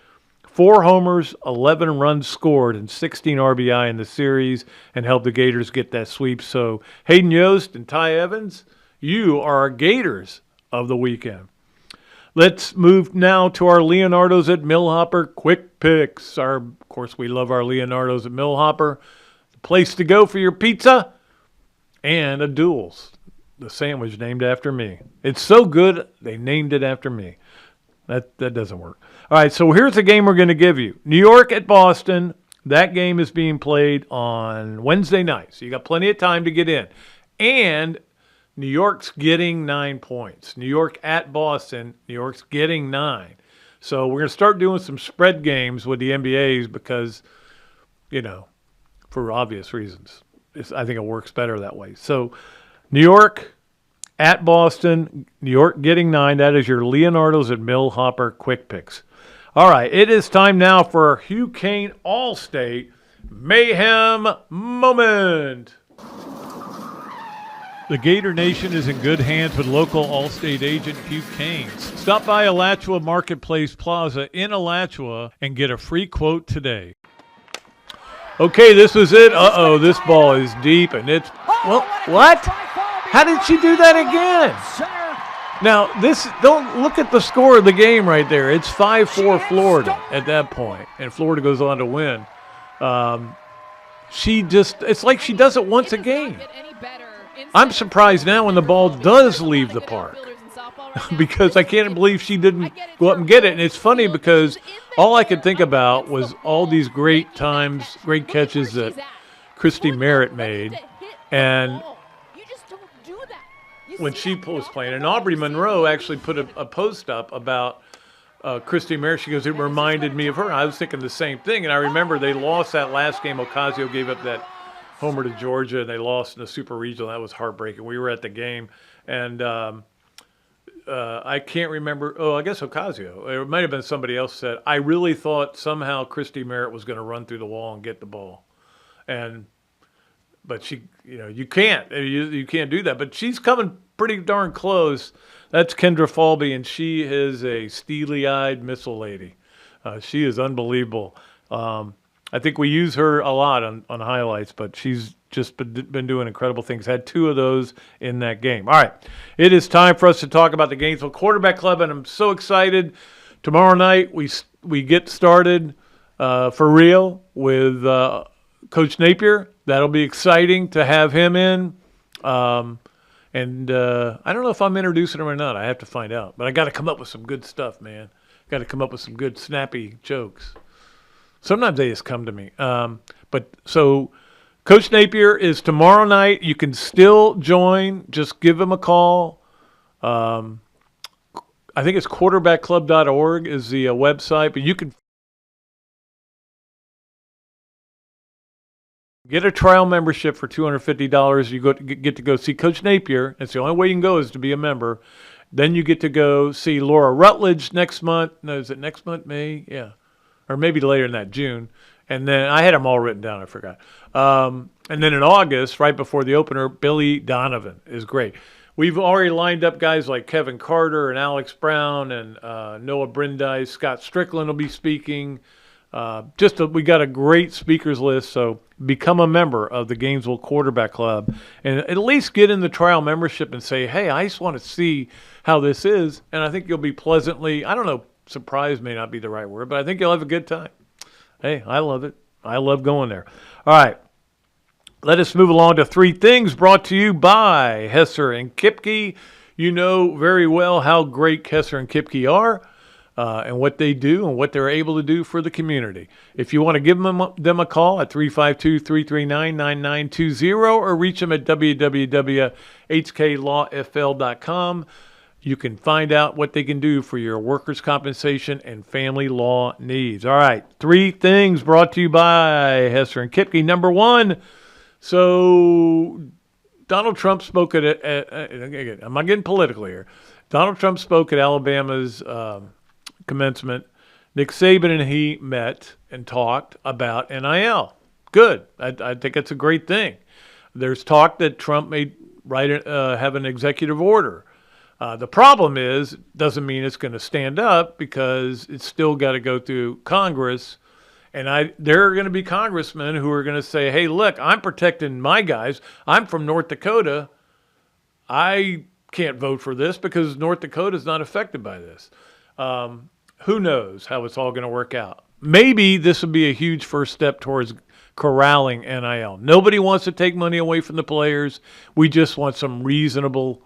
[SPEAKER 1] 4 homers, 11 runs scored, and 16 RBI in the series, and helped the Gators get that sweep. So Hayden Yost and Ty Evans, you are our Gators of the weekend. Let's move now to our Leonardo's at Millhopper quick picks. Of course, we love our Leonardo's at Millhopper. The place to go for your pizza and a Dool's, the sandwich named after me. It's so good, they named it after me. That doesn't work. All right, so here's the game we're going to give you. New York at Boston. That game is being played on Wednesday night, so you got plenty of time to get in. And New York's getting 9 points. New York at Boston. New York's getting 9. So we're going to start doing some spread games with the NBAs because, for obvious reasons. I think it works better that way. So New York at Boston. New York getting 9. That is your Leonardo's at Millhopper quick picks. All right, it is time now for our Hugh Cain Allstate Mayhem Moment. The Gator Nation is in good hands with local Allstate agent Hugh Cain. Stop by Alachua Marketplace Plaza in Alachua and get a free quote today. Okay, this was it. Uh-oh, this ball is deep, and it's... Well, what? How did she do that again? Now, don't look at the score of the game right there. It's 5-4 Florida at that point, and Florida goes on to win. It's like she does it once a game. I'm surprised now when the ball does leave the park because I can't believe she didn't go up and get it. And it's funny because all I could think about was all these great catches that Christy Merritt made. And when she was playing, and Aubrey Monroe actually put a post up about Christy Merritt. She goes, it reminded me of her. I was thinking the same thing. And I remember they lost that last game. Ocasio gave up that homer to Georgia, and they lost in the Super Regional. That was heartbreaking. We were at the game, and I can't remember. Oh, I guess Ocasio. It might have been somebody else said, I really thought somehow Christy Merritt was going to run through the wall and get the ball. But she, you can't do that. But she's coming pretty darn close. That's Kendra Falby, and she is a steely-eyed missile lady. She is unbelievable. I think we use her a lot on highlights, but she's just been doing incredible things. Had 2 of those in that game. All right, it is time for us to talk about the Gainesville Quarterback Club, and I'm so excited. Tomorrow night we get started for real with Coach Napier. That'll be exciting to have him in. And I don't know if I'm introducing him or not. I have to find out. But I got to come up with some good stuff, man. Got to come up with some good snappy jokes. Sometimes they just come to me. But so Coach Napier is tomorrow night. You can still join. Just give him a call. I think it's quarterbackclub.org is the website. But you can get a trial membership for $250. You get to go see Coach Napier. It's the only way you can go is to be a member. Then you get to go see Laura Rutledge next month. No, is it next month? May? Yeah. Or maybe later in that, June. And then I had them all written down. I forgot. And then in August, right before the opener, Billy Donovan is great. We've already lined up guys like Kevin Carter and Alex Brown and Noah Brindise. Scott Strickland will be speaking. We got a great speakers list, so become a member of the Gainesville Quarterback Club and at least get in the trial membership and say, hey, I just want to see how this is. And I think you'll be pleasantly, I don't know, surprised may not be the right word, but I think you'll have a good time. Hey, I love it. I love going there. All right. Let us move along to three things brought to you by Hesser and Kipke. You know very well how great Hesser and Kipke are. And what they do and what they're able to do for the community. If you want to give them a call at 352-339-9920 or reach them at www.hklawfl.com, you can find out what they can do for your workers' compensation and family law needs. All right, three things brought to you by Hesser and Kipke. Number one, so Donald Trump spoke at I'm not getting political here. Donald Trump spoke at Alabama's commencement. Nick Saban and he met and talked about NIL. Good. I think it's a great thing. There's talk that Trump may have an executive order. The problem is, doesn't mean it's going to stand up because it's still got to go through Congress. And there are going to be congressmen who are going to say, hey, look, I'm protecting my guys. I'm from North Dakota. I can't vote for this because North Dakota is not affected by this. Who knows how it's all going to work out? Maybe this would be a huge first step towards corralling NIL. Nobody wants to take money away from the players. We just want some reasonable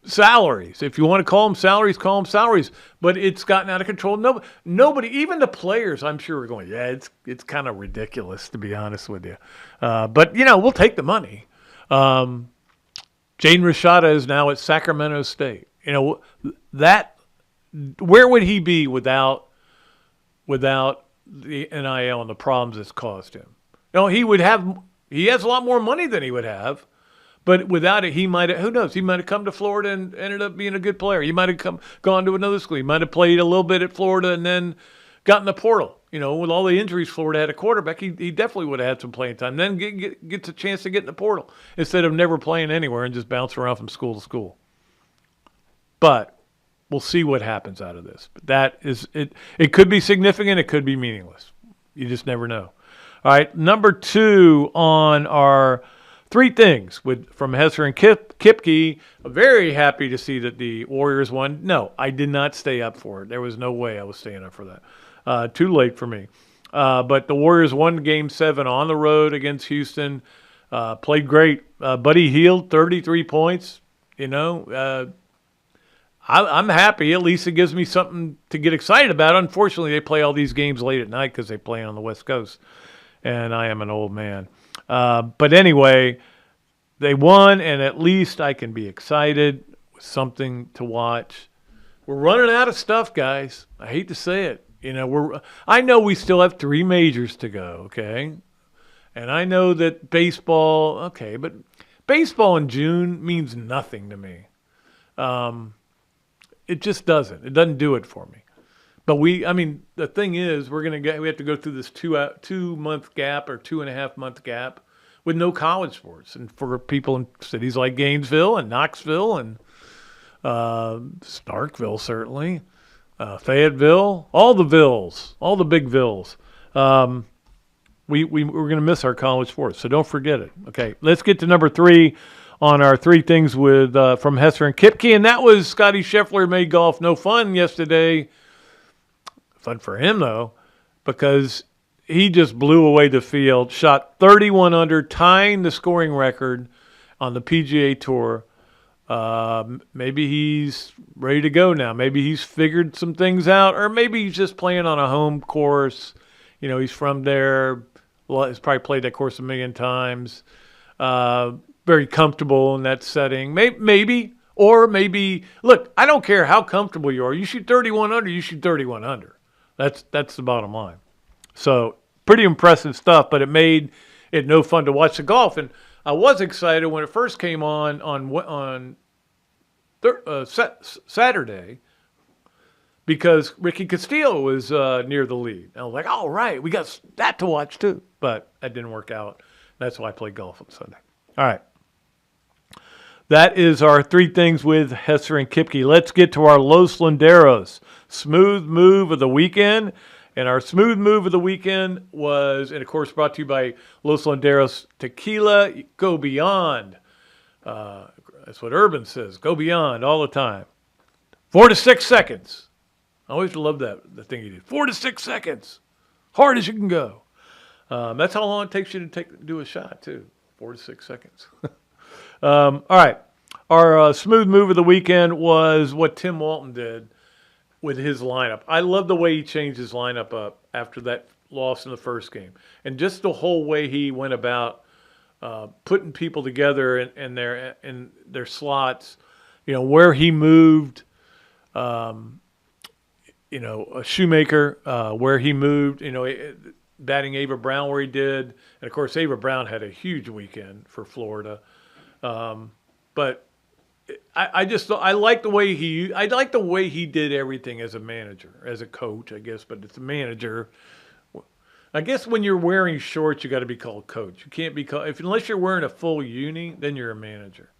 [SPEAKER 1] salaries. If you want to call them salaries, call them salaries. But it's gotten out of control. Nobody, even the players, I'm sure are going, yeah, it's kind of ridiculous, to be honest with you. But, we'll take the money. Jaden Rashada is now at Sacramento State. Where would he be without the NIL and the problems it's caused him? He has a lot more money than he would have, but without it, who knows? He might have come to Florida and ended up being a good player. He might have gone to another school. He might have played a little bit at Florida and then got in the portal. With all the injuries Florida had at quarterback, he definitely would have had some playing time. Then gets a chance to get in the portal instead of never playing anywhere and just bouncing around from school to school. But we'll see what happens out of this. But that is it. It could be significant. It could be meaningless. You just never know. All right. Number two on our three things from Hesser and Kipke. Very happy to see that the Warriors won. No, I did not stay up for it. There was no way I was staying up for that. Too late for me. But the Warriors won Game 7 on the road against Houston. Played great. Buddy Hield, 33 points. I'm happy. At least it gives me something to get excited about. Unfortunately, they play all these games late at night because they play on the West Coast, and I am an old man. But anyway, they won, and at least I can be excited with something to watch. We're running out of stuff, guys. I hate to say it. I know we still have 3 majors to go, okay? And I know that baseball, okay, but baseball in June means nothing to me. It just doesn't. It doesn't do it for me. But the thing is, we have to go through this 2-month gap or 2.5-month gap with no college sports. And for people in cities like Gainesville and Knoxville and Starkville, certainly, Fayetteville, all the Villes, all the big Villes, we're going to miss our college sports. So don't forget it. Okay, let's get to number 3 on our 3 things with from Hesser and Kipke, and that was Scotty Scheffler made golf no fun yesterday. Fun for him, though, because he just blew away the field, shot 31 under, tying the scoring record on the PGA Tour. Maybe he's ready to go now. Maybe he's figured some things out, or maybe he's just playing on a home course. He's from there. He's probably played that course a million times. Very comfortable in that setting. Maybe. Or maybe, look, I don't care how comfortable you are. You shoot 31 under, you shoot 31 under. That's the bottom line. So pretty impressive stuff, but it made it no fun to watch the golf. And I was excited when it first came on Saturday, because Ricky Castillo was near the lead. And I was like, all right, we got that to watch too. But that didn't work out. That's why I played golf on Sunday. All right. That is our 3 things with Hesser and Kipke. Let's get to our Los Landeros smooth move of the weekend. And our smooth move of the weekend was, and of course, brought to you by Los Landeros Tequila. Go beyond. That's what Urban says. Go beyond all the time. 4 to 6 seconds. I always loved the thing he did. 4 to 6 seconds. Hard as you can go. That's how long it takes you to do a shot, too. 4 to 6 seconds. All right. Our smooth move of the weekend was what Tim Walton did with his lineup. I love the way he changed his lineup up after that loss in the first game. And just the whole way he went about putting people together in their slots, where he moved, a Shoemaker, where he moved, batting Ava Brown where he did. And, of course, Ava Brown had a huge weekend for Florida. But I like the way he did everything as a manager, as a coach, I guess, but it's a manager. I guess when you're wearing shorts, you got to be called coach. You can't be called, unless you're wearing a full uni, then you're a manager.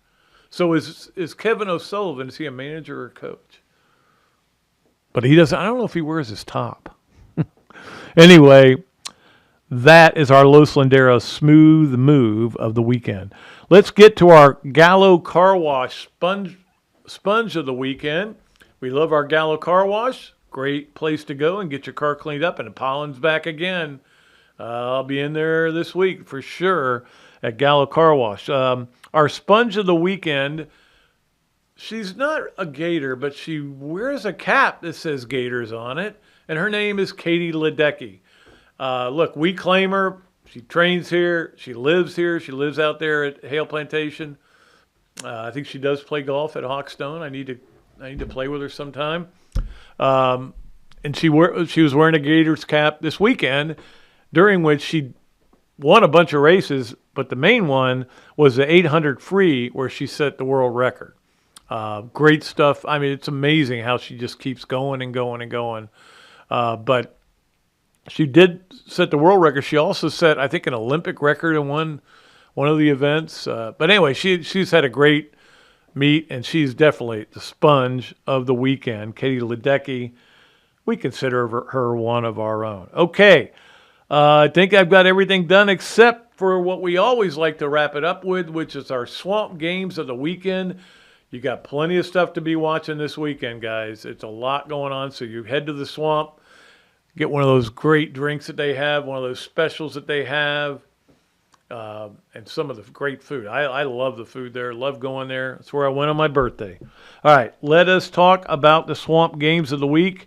[SPEAKER 1] So is Kevin O'Sullivan, is he a manager or a coach? But he doesn't, I don't know if he wears his top. Anyway, that is our Los Landeros smooth move of the weekend. Let's get to our Gallo Car Wash sponge of the weekend. We love our Gallo Car Wash. Great place to go and get your car cleaned up. And Pollen's back again. I'll be in there this week for sure at Gallo Car Wash. Our sponge of the weekend, she's not a Gator, but she wears a cap that says Gators on it. And her name is Katie Ledecky. Look, we claim her. She trains here. She lives here. She lives out there at Hale Plantation. I think she does play golf at Hawkstone. I need to play with her sometime. And she was wearing a Gators cap this weekend, during which she won a bunch of races, but the main one was the 800 free, where she set the world record. Great stuff. I mean, it's amazing how she just keeps going and going and going. But she did set the world record. She also set, I think, an Olympic record in one of the events. But anyway, she's had a great meet, and she's definitely the sponge of the weekend. Katie Ledecky, we consider her one of our own. Okay, I think I've got everything done except for what we always like to wrap it up with, which is our swamp games of the weekend. You got plenty of stuff to be watching this weekend, guys. It's a lot going on, so you head to the swamp. Get one of those great drinks that they have, one of those specials that they have, and some of the great food. I love the food there. Love going there. That's where I went on my birthday. All right, let us talk about the swamp games of the week.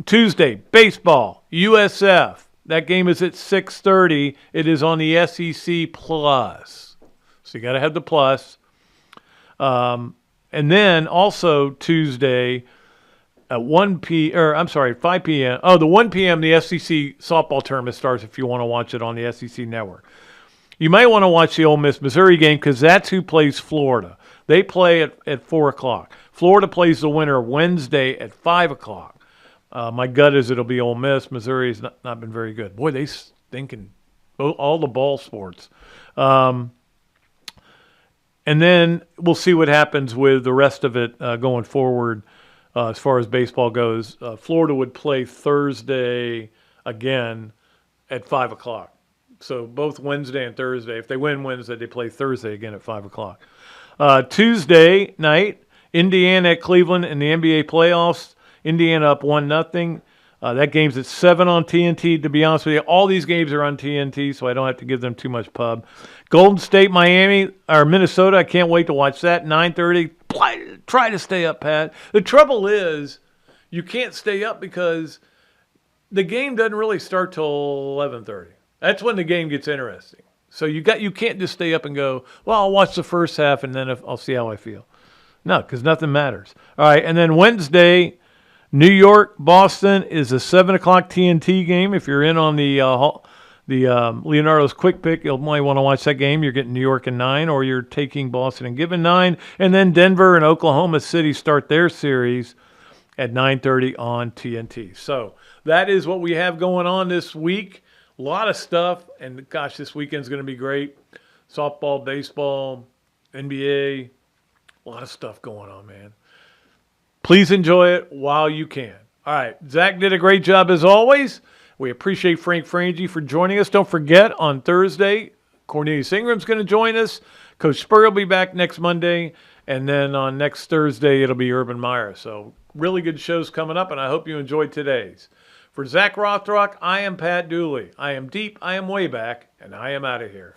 [SPEAKER 1] Tuesday, baseball, USF. That game is at 6:30. It is on the SEC Plus. So you got to have the plus. And then also Tuesday, at 5 p.m. Oh, the 1 p.m. the SEC softball tournament starts if you want to watch it on the SEC network. You might want to watch the Ole Miss Missouri game because that's who plays Florida. They play at 4 o'clock. Florida plays the winner Wednesday at 5 o'clock. My gut is it'll be Ole Miss. Missouri has not been very good. Boy, they stinking all the ball sports. And then we'll see what happens with the rest of it going forward. As far as baseball goes, Florida would play Thursday again at 5 o'clock. So both Wednesday and Thursday. If they win Wednesday, they play Thursday again at 5 o'clock. Tuesday night, Indiana at Cleveland in the NBA playoffs. Indiana up 1-0. That game's at 7 on TNT. To be honest with you, all these games are on TNT, so I don't have to give them too much pub. Golden State, Minnesota. I can't wait to watch that. 9:30. Try to stay up, Pat. The trouble is, you can't stay up because the game doesn't really start till 11:30. That's when the game gets interesting. So you can't just stay up and go, well, I'll watch the first half and then I'll see how I feel. No, because nothing matters. All right, and then Wednesday, New York, Boston is a 7 o'clock TNT game. If you're in on the Leonardo's Quick Pick, you might want to watch that game. You're getting New York in 9, or you're taking Boston and giving 9. And then Denver and Oklahoma City start their series at 9:30 on TNT. So that is what we have going on this week. A lot of stuff, and gosh, this weekend's going to be great. Softball, baseball, NBA, a lot of stuff going on, man. Please enjoy it while you can. All right, Zach did a great job as always. We appreciate Frank Frangie for joining us. Don't forget, on Thursday, Cornelius Ingram's going to join us. Coach Spurrier will be back next Monday. And then on next Thursday, it'll be Urban Meyer. So really good shows coming up, and I hope you enjoyed today's. For Zach Rothrock, I am Pat Dooley. I am deep, I am way back, and I am out of here.